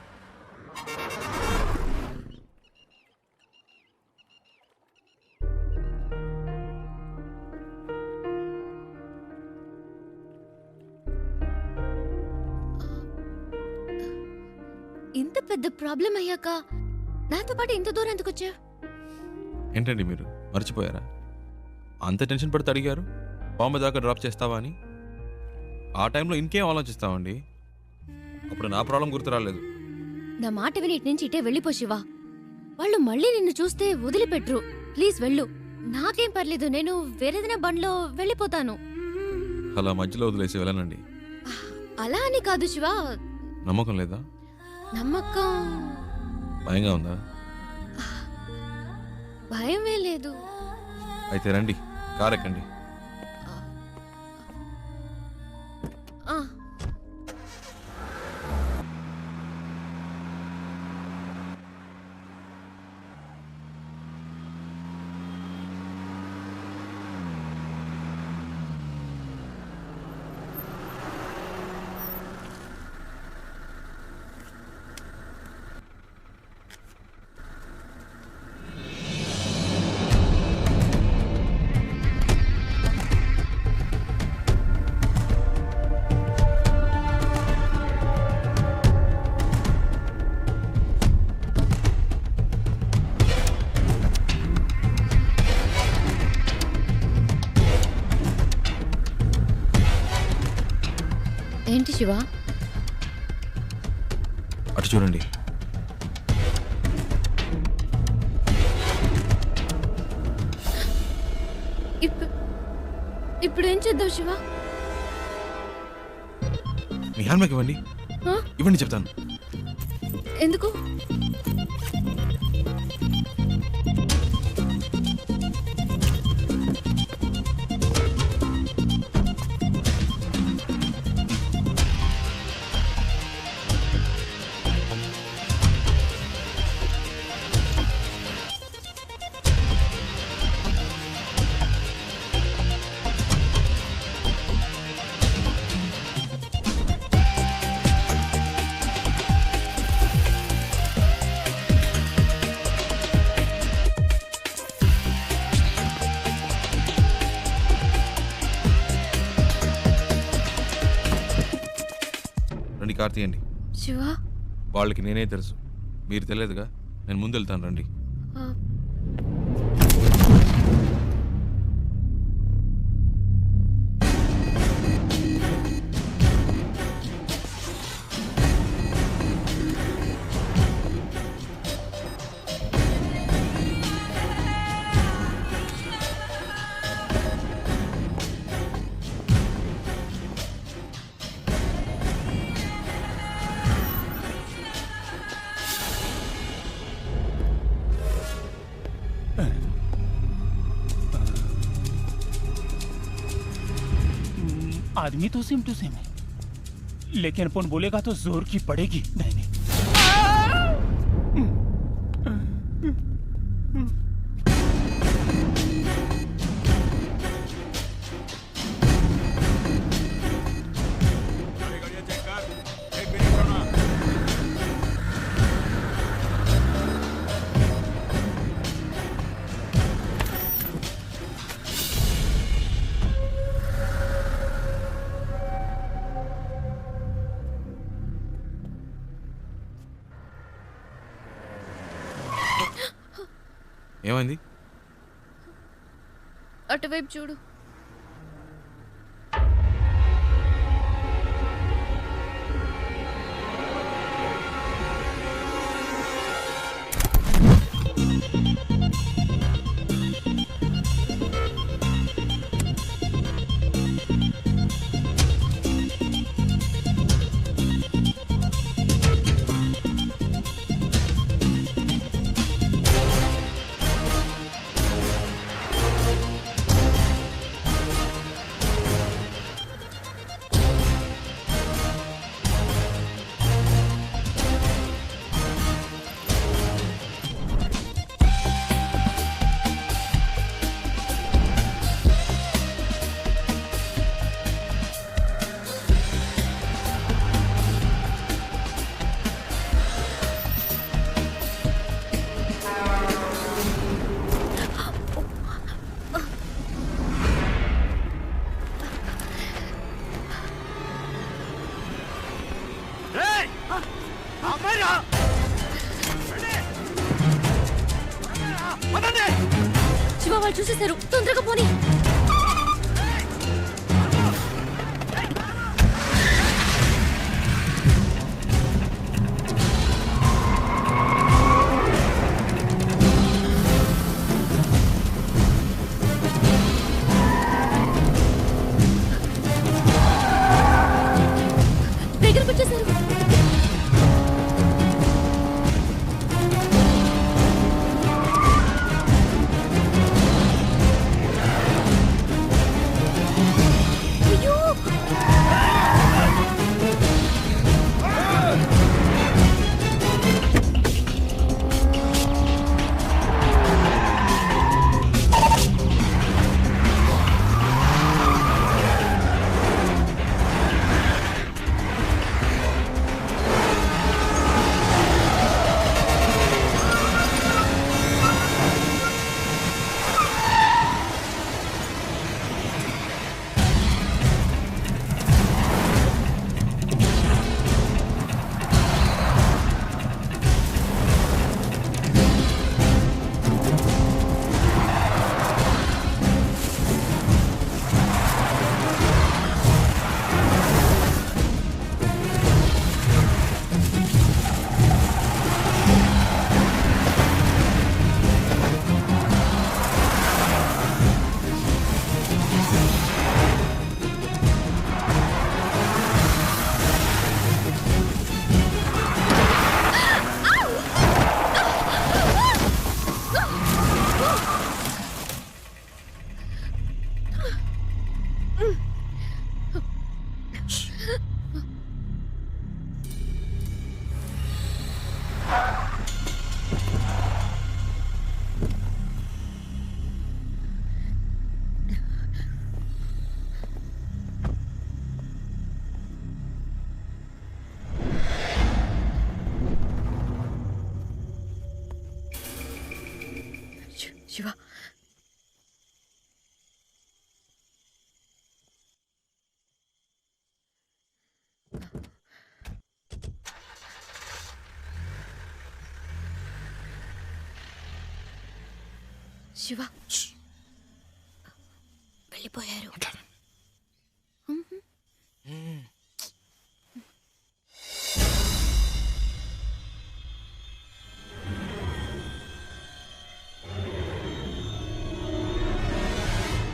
ఇంత పెద్ద ప్రాబ్లం అయ్యాక నాతో పాటు ఇంత దూరం ఎందుకు వచ్చా? ఏంటండి మీరు మర్చిపోయారా? అంత టెన్షన్ పడితే అడిగారు బాంబే దాకా డ్రాప్ చేస్తావా అని. ఆ టైంలో ఇంకేం ఆలోచిస్తామండి. అప్పుడు నా ప్రాబ్లం గుర్తు రాలేదు, నా మాట విని ఇటు నుంచి ఇటే వెళ్ళిపో శివ. వాళ్ళు మళ్ళీ నిన్ను చూస్తే వదిలిపెట్టరు. ప్లీజ్ వెళ్ళు. నాకేం పర్లేదు, నేను వేరేదైనా బండ్లో వెళ్ళిపోతాను. అలా మధ్యలో వదిలేసి వెళ్ళనండి. అలా అని కాదు శివ. నమ్మకం లేదా? నమ్మకం భయంగా ఉందా? భయమే లేదు. అయితే రండి, కార్ ఎక్కండి. ఆ, ఏంటి శివ? అటు చూడండి. ఇప్పుడు ఏం చేద్దాం శివ? మీ హ్యాండ్ బ్యాగ్ ఇవ్వండి. ఆ? ఇవ్వండి చెప్తాను. ఎందుకు? రండి, కార్ తీయండి. శివ, వాళ్ళకి నేనే తెలుసు, మీరు తెలియదుగా. నేను ముందు వెళ్తాను, రండి. ఆ, आदमी तो सेम टू सेम है, लेकिन अपन बोलेगा तो जोर की पड़ेगी। नहीं नहीं, ఏమైంది? అటువైపు చూడు. శివ, వాళ్ళు చూసేశారు. తొందరగా పోనీ. శివ శివ వెళ్ళిపోయారు.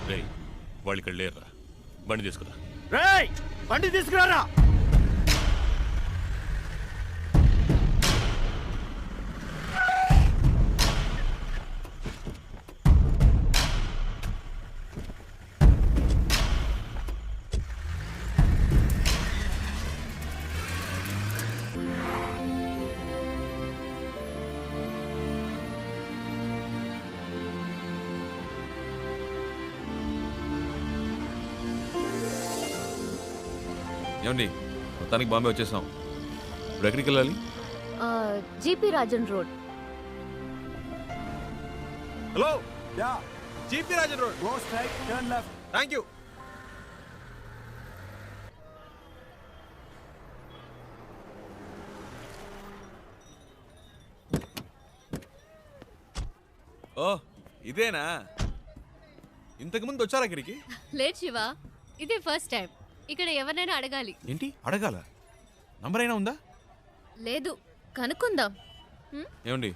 రేయ్ వాళ్ళు ఇక్కడ లేరురా, బండి తీసుకురా. రేయ్ బండి తీసుకురారా. ఏమండి మొత్తానికి బాంబే వచ్చేసాం. ఇప్పుడు ఎక్కడికి వెళ్ళాలి? GP Rajan road. Hello yeah GP Rajan road. Go straight turn left. Thank you. ఓ ఇదేనా? ఇంతకుముందు వచ్చారా ఇక్కడికి? లేదు శివ, ఇదే ఫస్ట్ టైం. ఇక్కడ ఎవరినైనా అడగాలి. ఏంటి అడగాల? నంబర్ అయినా ఉందా? లేదు, కనుక్కుందాం. ఏమండి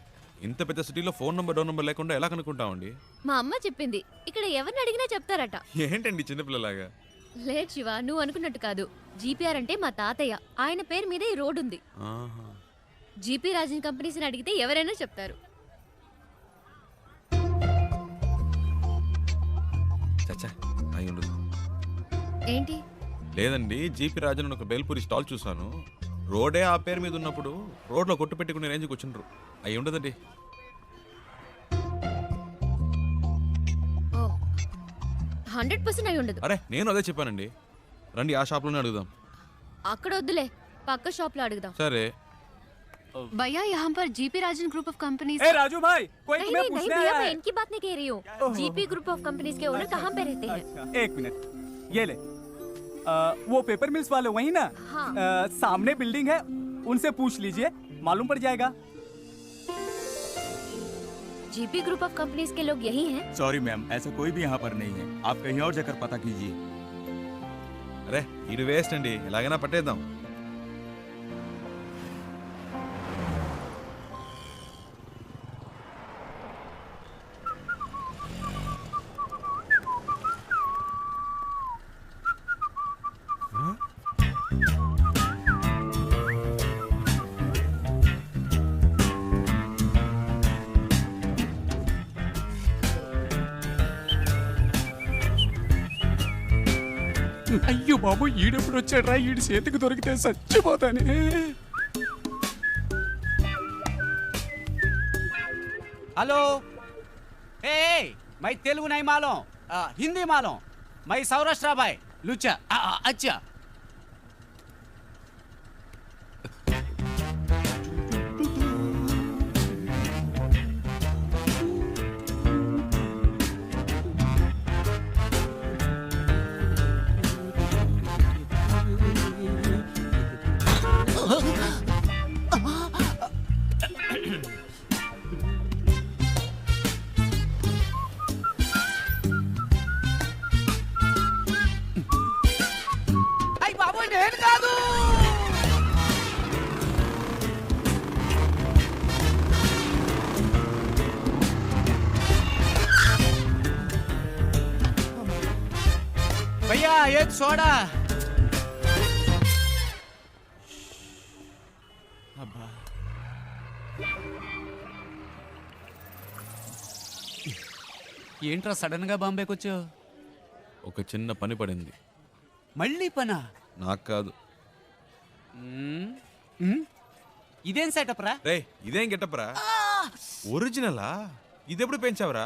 ఇంత పెద్ద సిటీలో ఫోన్ నంబర్ డోర్ నంబర్ లేకుండా ఎలా కనుక్కుంటామండి? మా అమ్మ చెప్పింది ఇక్కడ ఎవరిని అడిగినా చెప్తారట. ఏంటండి చిన్నపిల్లలాగా? లేదు శివ, నువ్వు అనుకున్నట్టు కాదు. జీపీఆర్ అంటే మా తాతయ్య, ఆయన పేరు మీద ఈ రోడ్ ఉంది. ఆహా. జీపీ రాజన్ కంపెనీస్ని అడిగితే ఎవరైనా చెప్తారు. చచ్చా అయి ఉండదు. ఏంటి? లేదండి, జీపీ రాజన్ ఒక బేల్పూరి స్టాల్ చూసాను. రోడే ఆ పేరు మీద ఉన్నప్పుడు రోడ్లో కొట్టు పెట్టుకునే రేంజ్కి వచ్చిండ్రు. అయి ఉండదండి. 100% అయి ఉండదు. అరే నేను అదే చెప్పానండి. రండి ఆ షాప్లోనే అడుగుదాం. అక్కడ వద్దులే, పక్క షాప్ లో అడుగుదాం. సరే. भैया यहाँ पर GP Rajan group of companies. ए राजू भाई, कोई नहीं तुम्हें नहीं पूछने भैया, आया मैं है। इनकी बात नहीं कह रही हूँ. जीपी ग्रुप ऑफ कंपनीज के ओनर कहाँ पे रहते हैं? एक मिनट, ये ले। वो पेपर मिल्स वाले वही ना? हाँ. सामने बिल्डिंग है, उनसे पूछ लीजिए, मालूम पड़ जाएगा। जीपी ग्रुप ऑफ कंपनीज के लोग यही हैं? सॉरी मैम, ऐसा कोई भी यहाँ पर नहीं है. आप कहीं और जाकर पता कीजिए. అరే ఇది వేస్ట్ అండి, ఎలాగైనా పట్టేద్దాం. అయ్యో బాబు, ఈడెప్పుడు వచ్చాడ్రా? ఈడి చేతికి దొరికితే చచ్చిపోతానే. हेलो, ए मैं तेलुगु नहीं मालूम, हिंदी मालूम. मैं सौराष्ट्र भाई लुच्चा. अच्छा. भैया एक सोडा. ఏంట్రా సడన్ గా బాంబేకి వచ్చావు? ఒక చిన్న పని పడింది. మళ్ళీ పనా? నాకు కాదు. ఇదేం సెటప్ రా? రే ఇదేం గెటప్ రా? ఒరిజినలా? ఇదెప్పుడు పెంచావురా?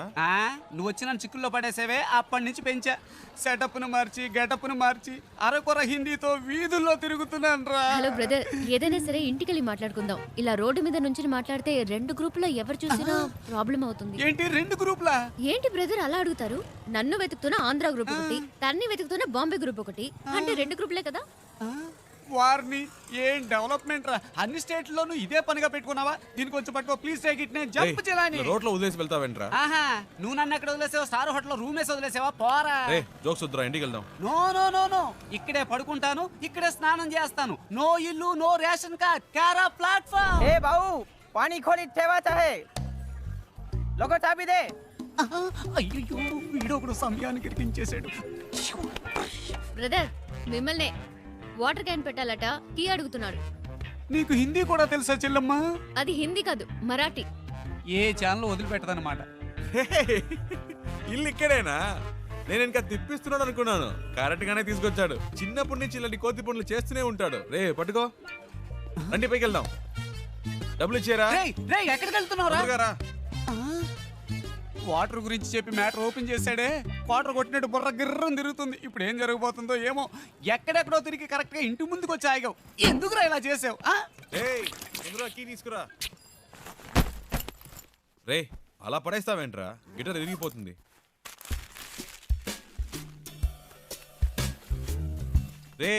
నువ్వు వచ్చి నన్ను చిక్కుల్లో పడేసేవే, అప్పటి నుంచి పెంచా. సెటప్ను మార్చి గెటప్ను మార్చి అరకొర హిందీతో వీధుల్లో తిరుగుతున్నాను రా. హలో బ్రదర్, ఏదైనా సరే ఇంటికెళ్ళి మాట్లాడుకుందాం. ఇలా రోడ్డు మీద నుంచి మాట్లాడితే 2 గ్రూపులో ఎవరు చూసినా ప్రాబ్లం అవుతుంది. ఏంటి 2 గ్రూపులా? ఏంటి బ్రదర్ అలా అడుగుతారు? నన్ను వెతుకుతున్న ఆంధ్ర గ్రూప్ ఒకటి, తన్ని వెతుకుతున్న బాంబే గ్రూప్ ఒకటి, అంటే 2 గ్రూపులే కదా. వారిని ఏం డెవలప్మెంట్ రా, అన్ని స్టేట్లోనూ ఇదే పనిగా పెట్టుకున్నావా? దీనికి వచ్చి పట్టుకో, ప్లీజ్ టేక్ ఇట్, నేను జంప్ చేయాలని. రోడ్లో వదిలేసి వెళ్తావేంట్రా? ఆహా, నువ్వు నన్ను ఎక్కడ వదిలేసావా? స్టార్ హోటల్ రూమ్ వేసి వదిలేసావా? పోరా. జోక్స్ వద్దురా, ఇంటికి వెళ్దాం. నో నో నో నో, ఇక్కడే పడుకుంటాను, ఇక్కడే స్నానం చేస్తాను. నో ఇల్లు, నో రేషన్ కార్డ్, కారా ప్లాట్ఫామ్. ఏ బావు, పానీ ఖోలి తేవాతా హై, లోగో చాబీ దే. అయ్యో, వీడొకడు సమయానికి ఇరికించేశాడు. బ్రదర్ మిమ్మల్నే వాటర్ క్యాన్ పెట్టాలట, కీ అడుగుతున్నాడు. నీకు హిందీ కూడా తెలుసా చెల్లమ్మా? అది హిందీ కాదు, మరాఠీ. ఏ ఛానల్ వదిలిపెట్టదన్నమాట. ఇల్లు ఇక్కడేనా? నేను ఇంకా తిప్పిస్తున్నాడు అనుకున్నాను. కరెక్ట్ గానే తీసుకొచ్చాడు. చిన్నప్పటి నుంచి ఇలాంటి కోతి పనులు చేస్తూనే ఉంటాడు. రే పట్టుకో, రండి పైకి వెళ్దాం. డబ్బులు ఇచ్చారా? ఎక్కడికి వెళ్తున్నావురా? వాటర్ గురించి చెప్పి మ్యాటర్ ఓపెన్ చేశాడే, వాటర్ కొట్టినట్టు బుర్ర గిర్రం తిరుగుతుంది. ఇప్పుడు ఏం జరగబోతుందో ఏమో. ఎక్కడెక్కడో తిరిగి కరెక్ట్ గా ఇంటి ముందుకు వచ్చి ఆగావు. ఎందుకురా ఇలా చేసావు? కీ తీసుకురా. రే అలా పడేస్తావేంట్రా? గిటార్ విరిగిపోతుంది. రే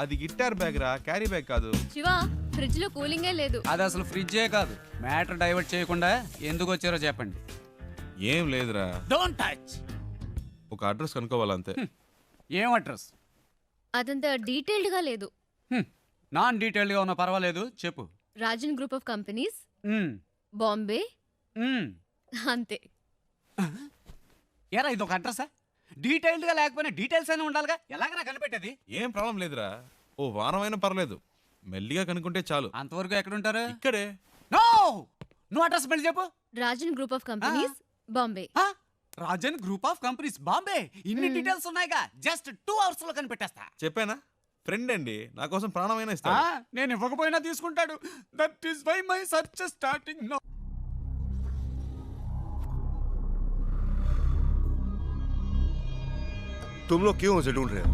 అది గిటార్ బ్యాగ్ రా, క్యారీ బ్యాగ్ కాదు. శివా, ఫ్రిడ్జ్ లో కూలింగే లేదు. అది అసలు ఫ్రిడ్జే కాదు. మ్యాటర్ డైవర్ట్ చేయకుండా ఎందుకు వచ్చారో చెప్పండి. ఏం లేదురా, డోంట్ టచ్. ఒక అడ్రస్ కనుక్కోవాలంతే. ఏం అడ్రస్? అదంతా డీటెయిల్డ్ గా లేదు. నాన్ డీటెయిల్డ్ గా ఉన్నా పర్వాలేదు, చెప్పు. Rajan group of companies, Bombay, అంతే. ఏరా ఇది ఒక అడ్రసా? డీటెయిల్డ్ గా లేకపోయినా డీటెయిల్స్ అయినా ఉండాలిగా. ఎలాగైనా కనిపెట్టేది? ఏం ప్రాబ్లం లేదురా, ఓ వారమైనా పర్లేదు, మెల్లిగా కనుక్కుంటే చాలు. అంతవరకు ఎక్కడ ఉంటారు? ఇక్కడే. నో, నువ్వు అడ్రస్ మళ్ళీ చెప్పు. Rajan group of companies, Bombay. Rajan group of companies, Bombay. ఇన్ని డీటెయిల్స్ ఉన్నాయిగా, జస్ట్ 2 hours లో కనిపెట్టేస్తా. చెప్పానా? ఫ్రెండ్ అండి, నా కోసం ప్రాణమైనా ఇస్తా. నేను ఇవ్వకపోయినా తీసుకుంటాడు. That is why my search starting now. तुम लोग क्यों उसे ढूंढ रहे हो?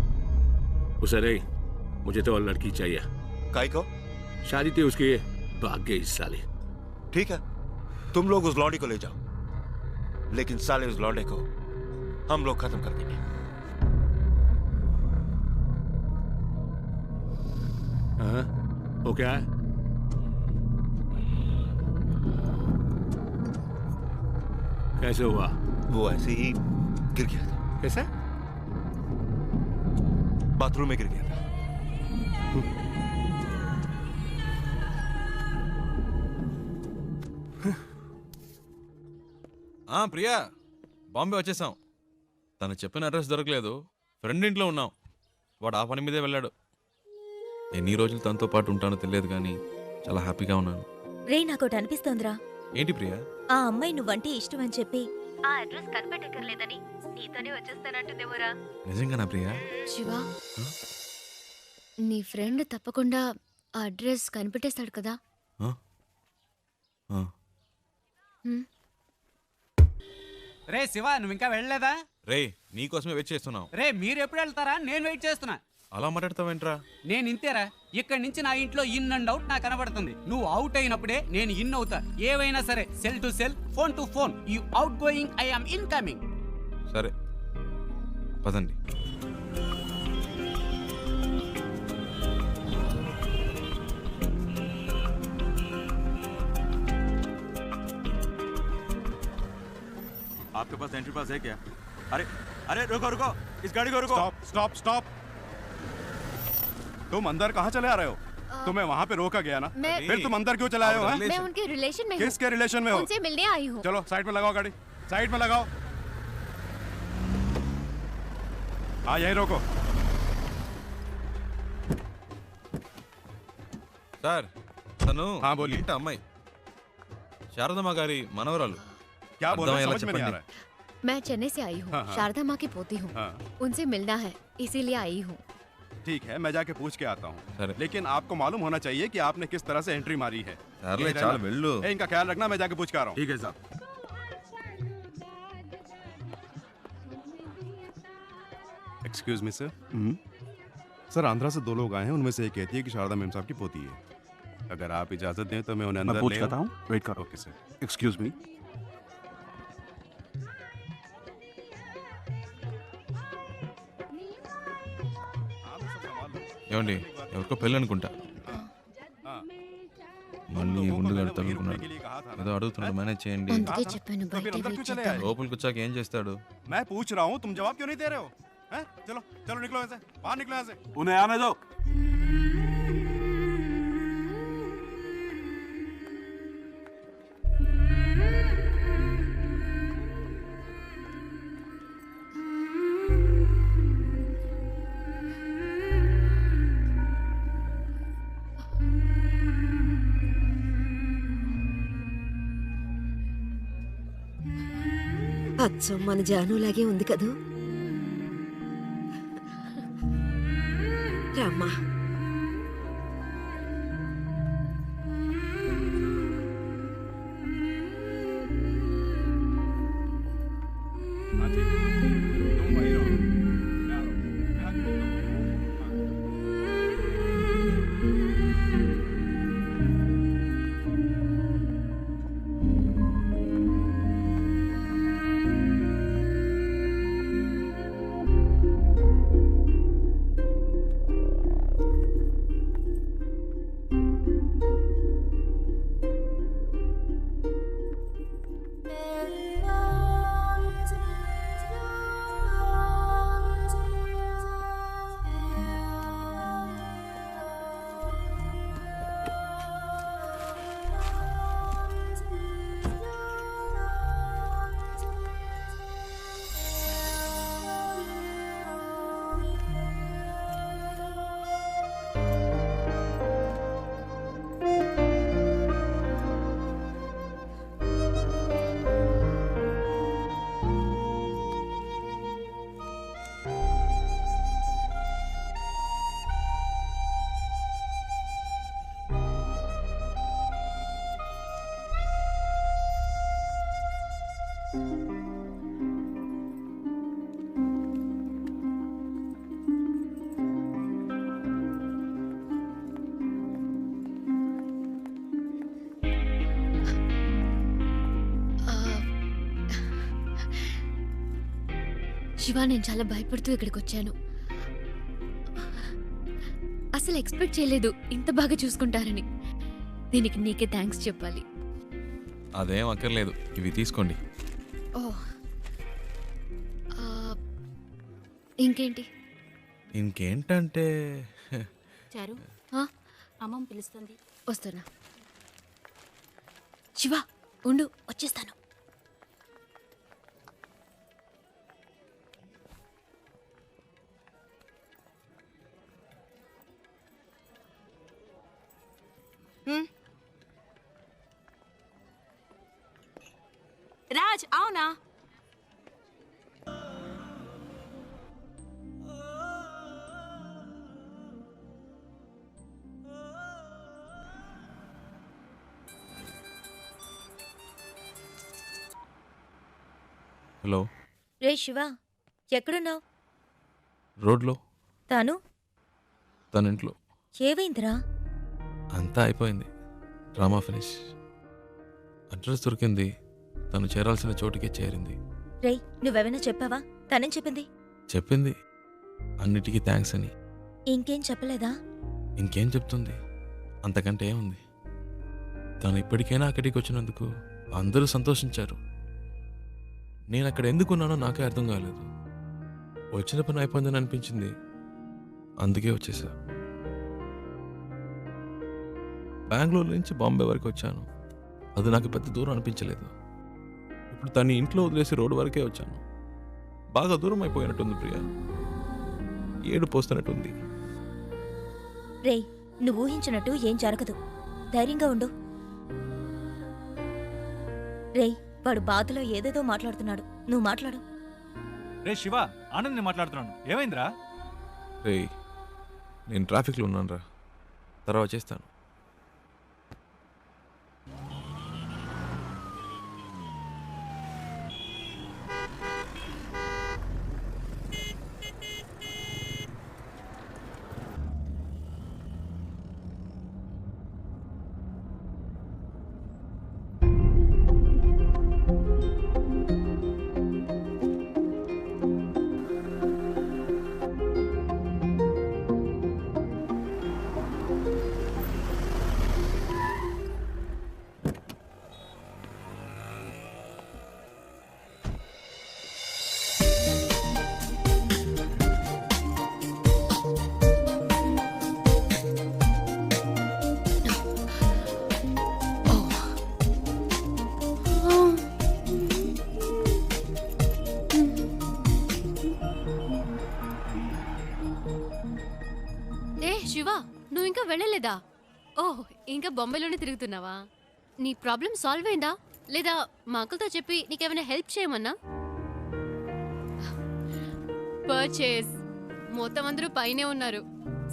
उसे नहीं, मुझे तो और लड़की चाहिए। काय को? शादी थी उसकी, भाग गई इस साले। ठीक है, तुम लोग उस लौंडी को ले जाओ, लेकिन साले उस लौंडे को हम लोग खत्म कर देंगे। हाँ, वो क्या है? कैसे हुआ? वो ऐसे ही गिर गया था। कैसे? बाथरूम में गिर गया था। ప్రియా, బాంబే వచ్చేసాం. తను చెప్పిన అడ్రస్ దొరకలేదు. ఫ్రెండ్ ఇంట్లో ఉన్నాం. వాడు ఆ పని మీదే వెళ్ళాడు. ఎన్ని రోజులు తనతో పాటు ఉంటానో తెలియదు కానీ చాలా హ్యాపీగా ఉన్నాను. రే నాకోటి అనిపిస్తోందిరా. ఏంటి ప్రియా? ఆ అమ్మాయి నువ్వంటే ఇష్టం అని చెప్పి ఆ అడ్రస్ కనిపెట్టక్కర్లేదని నీతోనే వచ్చేస్తానంటుందేమోరా. నిజంగానా ప్రియా? శివా, నీ ఫ్రెండ్ తప్పకుండా ఆ అడ్రస్ కనిపెట్టేస్తాడు కదా. రే శివ, నువ్వు ఇంకా వెళ్ళలేదా? రే నీకోసమే వెయిట్ చేస్తున్నావు. రే మీరు ఎప్పుడు వెళ్తారా? నేను వెయిట్ చేస్తున్నా. అలా మాట్లాడతావేంట్రా? నేను ఇంతేరా. ఇక్కడి నుంచి నా ఇంట్లో ఇన్ అండ్ అవుట్ నాకు కనబడుతుంది. నువ్వు అవుట్ అయినప్పుడే నేను ఇన్ అవుతా. ఏవైనా సరే, cell to cell, phone to phone. You out going, I am in coming. సరే పదండి. आपके पास एंट्री पास है क्या? अरे अरे रुको रुको, इस गाड़ी को रुको। Stop stop stop. तुम अंदर कहाँ चले आ रहे हो? तुम्हें वहाँ पे रोका गया ना, फिर तुम अंदर क्यों चले आए हो? मैं उनके रिलेशन में हूँ। किसके रिलेशन में हो? उनसे मिलने आई हूँ। चलो साइड में लगाओ गाड़ी, साइड में लगाओ। हाँ यही रोको। సార్, తను बोलिए। ఇంటి అమ్మాయి, శారదమ్మ గారి మనవరాలు. क्या बोल रहे हो? అర్థమయ్యేలా समझ में नहीं आ చెప్పండి. रहा है। मैं चेन्नई से आई हूँ। हाँ, हाँ। शारदा माँ की पोती हूँ। हाँ। उनसे मिलना है, इसीलिए आई हूँ। ठीक है, मैं जाके पूछ के आता हूँ, लेकिन आपको मालूम होना चाहिए कि आपने किस तरह से एंट्री मारी है। సర్లే यही చాలు रहना। వెళ్ళు. इनका ख्याल रखना, मैं जाके पूछ के आ रहा हूँ। ठीक है साहब। Excuse me sir. Sir Andhra से 2 लोग आए हैं, उनमें से एक कहती है कि शारदा मैम साहब की पोती है। अगर आप इजाजत दें तो मैं उन्हें अंदर पूछ ले लेता हूँ, वेट करो। Okay sir. Excuse me. ఏమండి ఎవరికో పెళ్ళి అనుకుంటా మళ్ళీ ఉండుగాడు తగులుకున్నాడు ఏదో అడుగుతున్నాడు మేనేజ్ చేయండి అందుకే చెప్పాను బయట వెయిట్ చేద్దాం. లోపలికి వచ్చాక ఏం చేస్తాడు मैं पूछ रहा हूँ, तुम जवाब क्यों नहीं दे रहे हो? हैं? चलो चलो निकलो यहाँ से, बाहर निकलो यहाँ से। उन्हें आने दो। అచ్చం మన జానులాగే ఉంది కదూ. రామ్మా. శివ, నేను చాలా భయపడుతూ ఇక్కడికి వచ్చాను. అసలు ఎక్స్పెక్ట్ చేయలేదు ఇంత బాగా చూసుకుంటారని. దీనికి నీకే థ్యాంక్స్ చెప్పాలి. అదేం అక్కర్లేదు, ఇవి తీసుకోండి. ఓ, ఇంకేంటి? ఇంకేంటంటే చారు అమ్మమ్మ పిలుస్తుంది. వస్తున్నా. శివ ఉండు, వచ్చేస్తాను. రాజ్ అవునా? హలో రే శివ, ఎక్కడున్నావు? రోడ్లో. తాను తన ఇంట్లో. ఏవైందిరా? అంతా అయిపోయింది, డ్రామా ఫినిష్. అడ్రస్ దొరికింది, తను చేరాల్సిన చోటుకే చేరింది. రే, నువ్వెవైనా చెప్పావా? తనేం చెప్పింది? చెప్పింది అన్నిటికీ థ్యాంక్స్ అని. ఇంకేం చెప్పలేదా? ఇంకేం చెప్తుంది, అంతకంటే ఏముంది. తను ఇప్పటికైనా అక్కడికి వచ్చినందుకు అందరూ సంతోషించారు. నేను అక్కడ ఎందుకున్నానో నాకే అర్థం కాలేదు. వచ్చిన పని అయిపోయిందని అనిపించింది, అందుకే వచ్చేసా. బెంగళూరు నుంచి బాంబే వరకు వచ్చాను, అది నాకు పెద్ద దూరం అనిపించలేదు. ఇప్పుడు తను ఇంట్లో వదిలేసి రోడ్డు వరకే వచ్చాను. బాగా దూరం అయిపోయినట్టుంది ప్రియా, ఏడు పోస్తున్నట్టుంది. రే, నువ్వు ఊహించినట్టు ఏం జరగదు, ధైర్యంగా ఉండు. రే, వాడు బాధలో ఏదేదో మాట్లాడుతున్నాడు, నువ్వు మాట్లాడు. రే శివ, ఆనంద్ నేను మాట్లాడుతున్నాను. ఏమైందిరా? రే, నేను ట్రాఫిక్లో ఉన్నాను రా, తర్వాత చేస్తాను. వెళ్ళలేదా? ఓహ్, ఇంకా బొంబాయిలోనే తిరుగుతున్నావా? నీ ప్రాబ్లం సాల్వ్ అయిందా లేదా మా అంకుల్తో చెప్పి నీకేమైనా హెల్ప్ చేయమన్నా? పర్చేస్ మొత్తం అందరూ పైనే ఉన్నారు.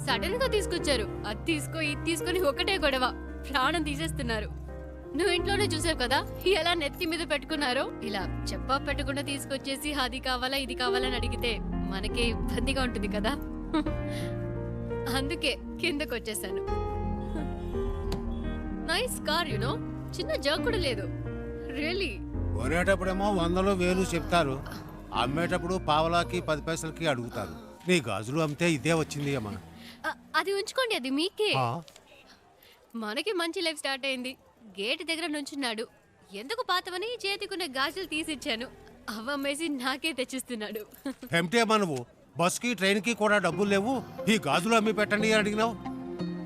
సడన్ గా తీసుకొచ్చారు. అది తీసుకో ఇది తీసుకొని ఒకటే గొడవ, ప్రాణం తీసేస్తున్నారు. నువ్వు ఇంట్లోనే చూసావు కదా ఎలా నెత్తి మీద పెట్టుకున్నారో. ఇలా చెప్పా పెట్టకుండా తీసుకొచ్చేసి అది కావాలా ఇది కావాలని అడిగితే మనకే ఇబ్బందిగా ఉంటుంది కదా. అందుకే కిందకు వచ్చేసాను. నైస్ కార్ యునో, చిన్న జర్క్ కూడా లేదు. రియలీ. కొనేటప్పుడేమో 100 1000 చెప్తారు, అమ్మేటప్పుడు పావలాకి 10 పైసలకి అడుగుతారు. నీ గాజులు అమ్మితే ఇదే వచ్చింది అమ్మా. అది ఉంచుకోండి, అది మీకే. మనకి మంచి లైఫ్ స్టార్ట్ అయింది. గేట్ దగ్గర నుంచున్నాడు. ఎందుకు పాతవని చేతికున్న గాజులు తీసిచ్చాను. అవమ్మేసి నాకే తెచ్చిస్తున్నాడు. ఏమిటి అమ్మా నువ్వు? బస్కి ట్రైన్కి కూడా డబ్బులు లేవు, ఈ గాజులు అమ్మి పెట్టండి అని అడిగినావు.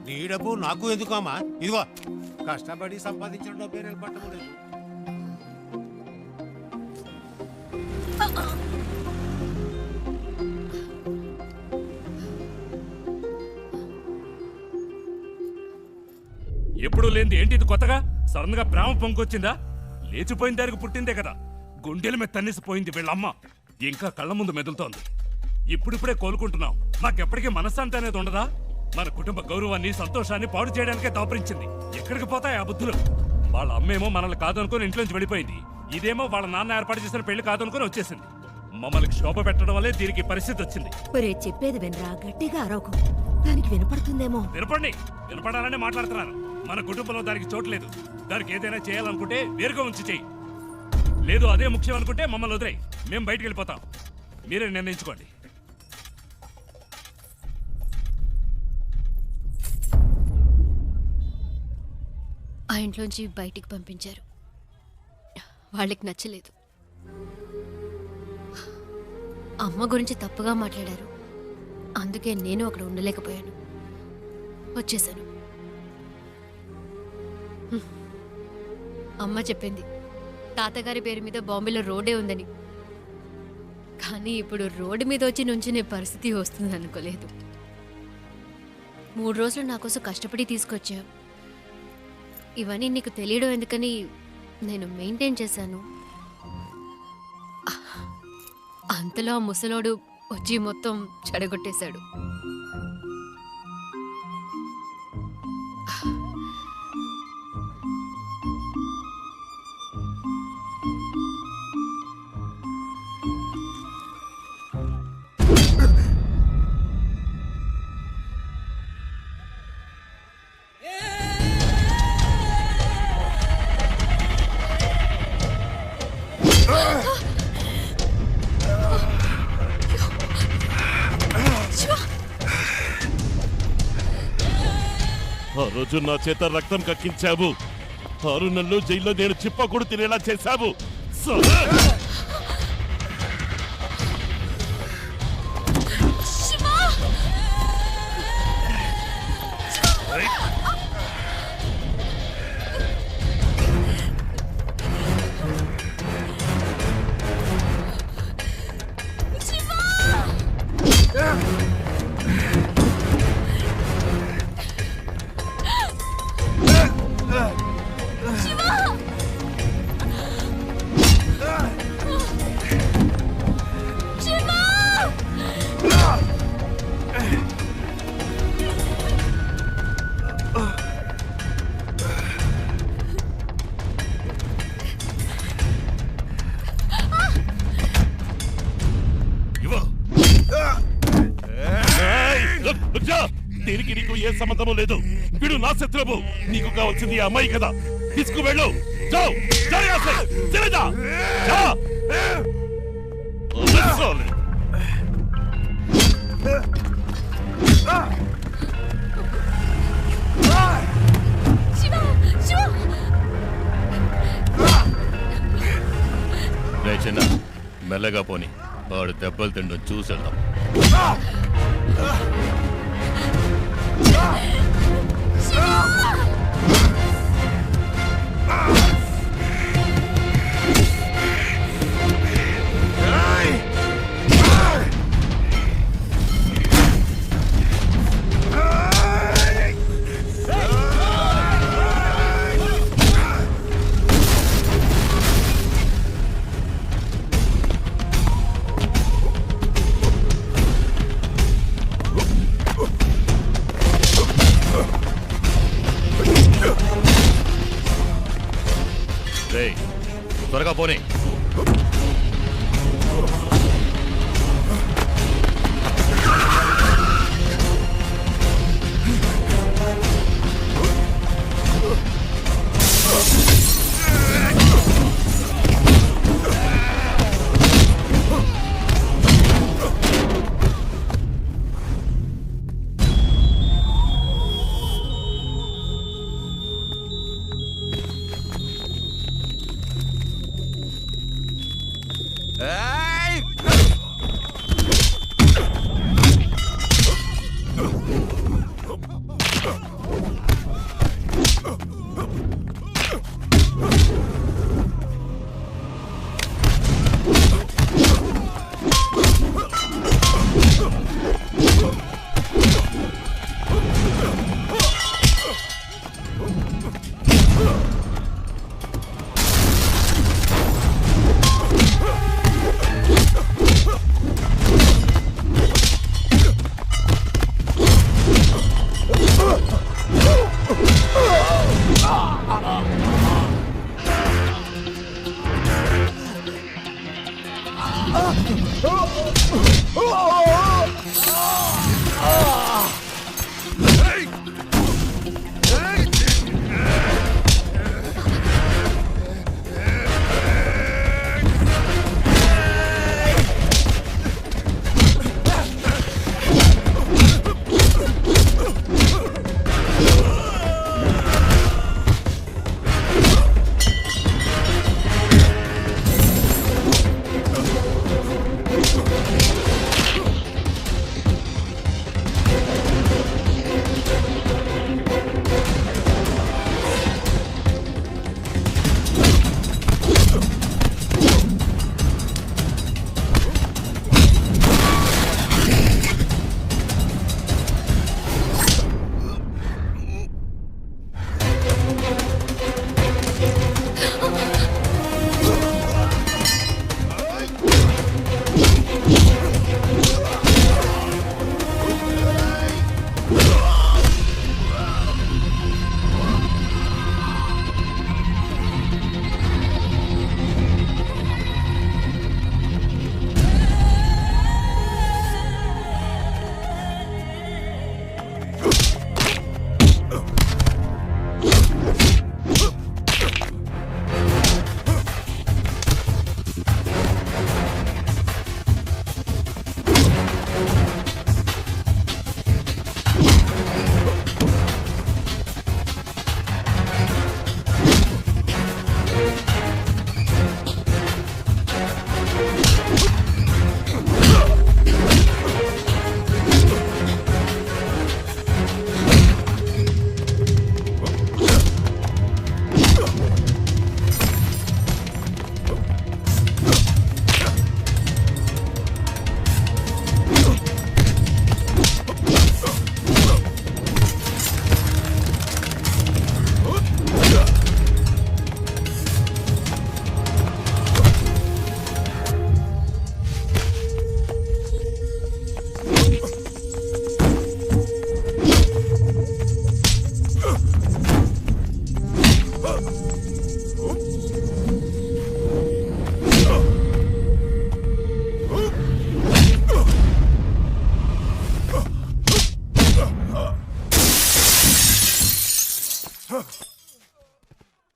నీ డబ్బు నాకు ఎందుకు అమ్మా? ఇదిగో కష్టపడి సంపాదించిన డబ్బు నిలబట్టము లేదు. ఎప్పుడు లేనిది ఏంటి ఇది కొత్తగా? సడన్ గా ప్రేమ పొంగొచ్చిందా? లేచిపోయిన దానికి పుట్టిందే కదా. గుండెల మీద తన్నిసిపోయింది వీళ్ళమ్మ, ఇంకా కళ్ళ ముందు మెదులుతోంది. ఇప్పుడిప్పుడే కోలుకుంటున్నాం. మాకెప్పటికీ మనశ్శాంతి అనేది ఉండదా? మన కుటుంబ గౌరవాన్ని సంతోషాన్ని పాడు చేయడానికే దాపరించింది. ఎక్కడికి పోతాయి ఆ బుద్ధులు? వాళ్ళ అమ్మేమో మనల్ని కాదనుకుని ఇంట్లోంచి వెళ్ళిపోయింది. ఇదేమో వాళ్ళ నాన్న ఏర్పాటు చేసిన పెళ్లి కాదనుకుని వచ్చేసింది. మమ్మల్ని శోభ పెట్టడం వల్లే దీనికి పరిస్థితి వచ్చింది. ఒరే చెప్పేది వినరా, గట్టిగా అరవకు, దానికి వినపడుతుందేమో. వినపండి, వినపడాలనే మాట్లాడుతున్నాను. మన కుటుంబంలో దానికి చోటు లేదు. దానికి ఏదైనా చేయాలనుకుంటే వేరుగా ఉంచి చెయ్యి. లేదు అదే ముఖ్యం అనుకుంటే మమ్మల్ని వదిలేయి, మేము బయటికి వెళ్ళిపోతాం. మీరే నిర్ణయించుకోండి. ఆ ఇంట్లోంచి బయటికి పంపించారు. వాళ్ళకి నచ్చలేదు. అమ్మ గురించి తప్పుగా మాట్లాడారు. అందుకే నేను అక్కడ ఉండలేకపోయాను, వచ్చేసాను. అమ్మ చెప్పింది తాతగారి పేరు మీద బాంబేలో రోడ్డే ఉందని. కానీ ఇప్పుడు రోడ్డు మీద వచ్చి నుంచునే పరిస్థితి వస్తుంది అనుకోలేదు. 3 రోజులు నా కోసం కష్టపడి తీసుకొచ్చా. ఇవన్నీ నీకు తెలియడం ఎందుకని నేను మెయింటైన్ చేశాను. అంతలో ఆ ముసలోడు వచ్చి మొత్తం చెడగొట్టేశాడు. ఆ రోజు నా చేత రక్తం కక్కించావు. 6 నెలలు జైల్లో నేను చిప్పకూడు తినేలా చేశావు. దీనికి నీకు ఏ సంబంధము లేదు. వీడు నా శత్రువు. నీకు కావాల్సింది ఈ అమ్మాయి కదా. తీసుకువెళ్ళు. చిన్న మెల్లగా పోని, వాడు దెబ్బలు తిండం చూసేద్దాం. రేయ్ త్వరగా పోనీ.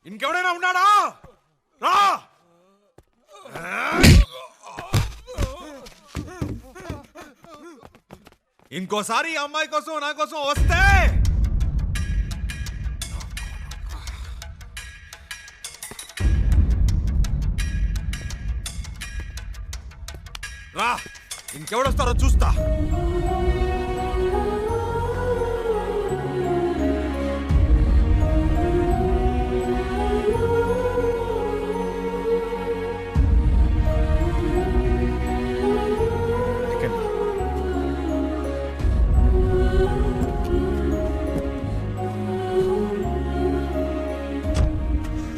ఇంకెవడైనా ఉన్నాడా? రా! ఇంకోసారి ఈ అమ్మాయి కోసం నా కోసం వస్తే రా, ఇంకెవడొస్తారో చూస్తా.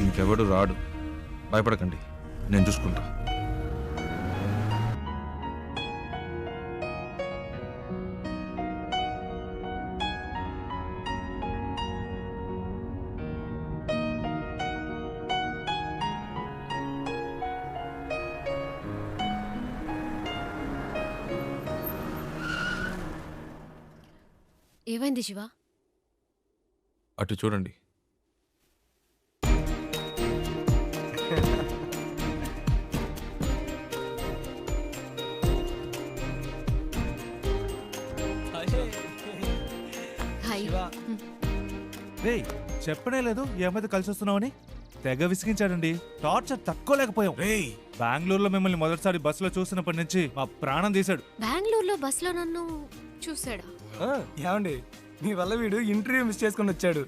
ఇంకెవడు రాడు, భయపడకండి, నేను చూసుకుంటా. ఏమైంది శివ? అటు చూడండి. హాయ్. రే చెప్పనే లేదు ఈ అమ్మాయితో కలిసి వస్తున్నామని. తెగ విసిగించాడండి. టార్చర్ తక్కువలేకపోయాం. బెంగళూరులో మిమ్మల్ని మొదటిసారి బస్సులో చూసినప్పటి నుంచి మా ప్రాణం తీశాడు. బెంగళూరులో బస్సులో నన్ను చూసాడా? ఏమండి మీ వల్ల వీడు ఇంటర్వ్యూ మిస్ చేసుకుని వచ్చాడు.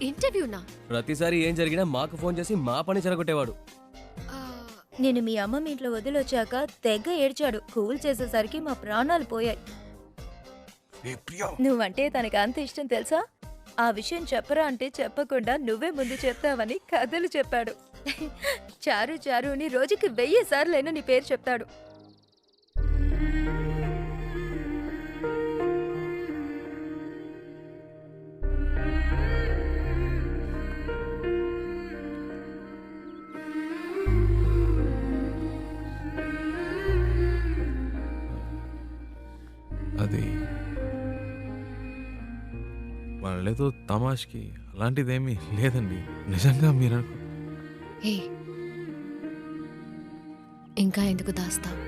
ఇంటర్వ్యూనా? ప్రతిసారి ఏం జరిగినా మాకు ఫోన్ చేసి మా పని చెరగొట్టేవాడు. నేను మీ అమ్మ మీ ఇంట్లో వదిలొచ్చాక తెగ ఏడ్చాడు. కూల్ చేసేసరికి మా ప్రాణాలు పోయాయి. నువ్వంటే తనకి అంత ఇష్టం తెలుసా? ఆ విషయం చెప్పరా అంటే చెప్పకుండా నువ్వే ముందు చెప్తావని కథలు చెప్పాడు. చారు చారు అని రోజుకి 1000 సార్లైనా నీ పేరు చెప్తాడు. అది వాళ్ళేదో తమాష్కి అలాంటిదేమీ లేదండి. నిజంగా మీరు ఏ ఇంకా ఎందుకు దాస్తావు?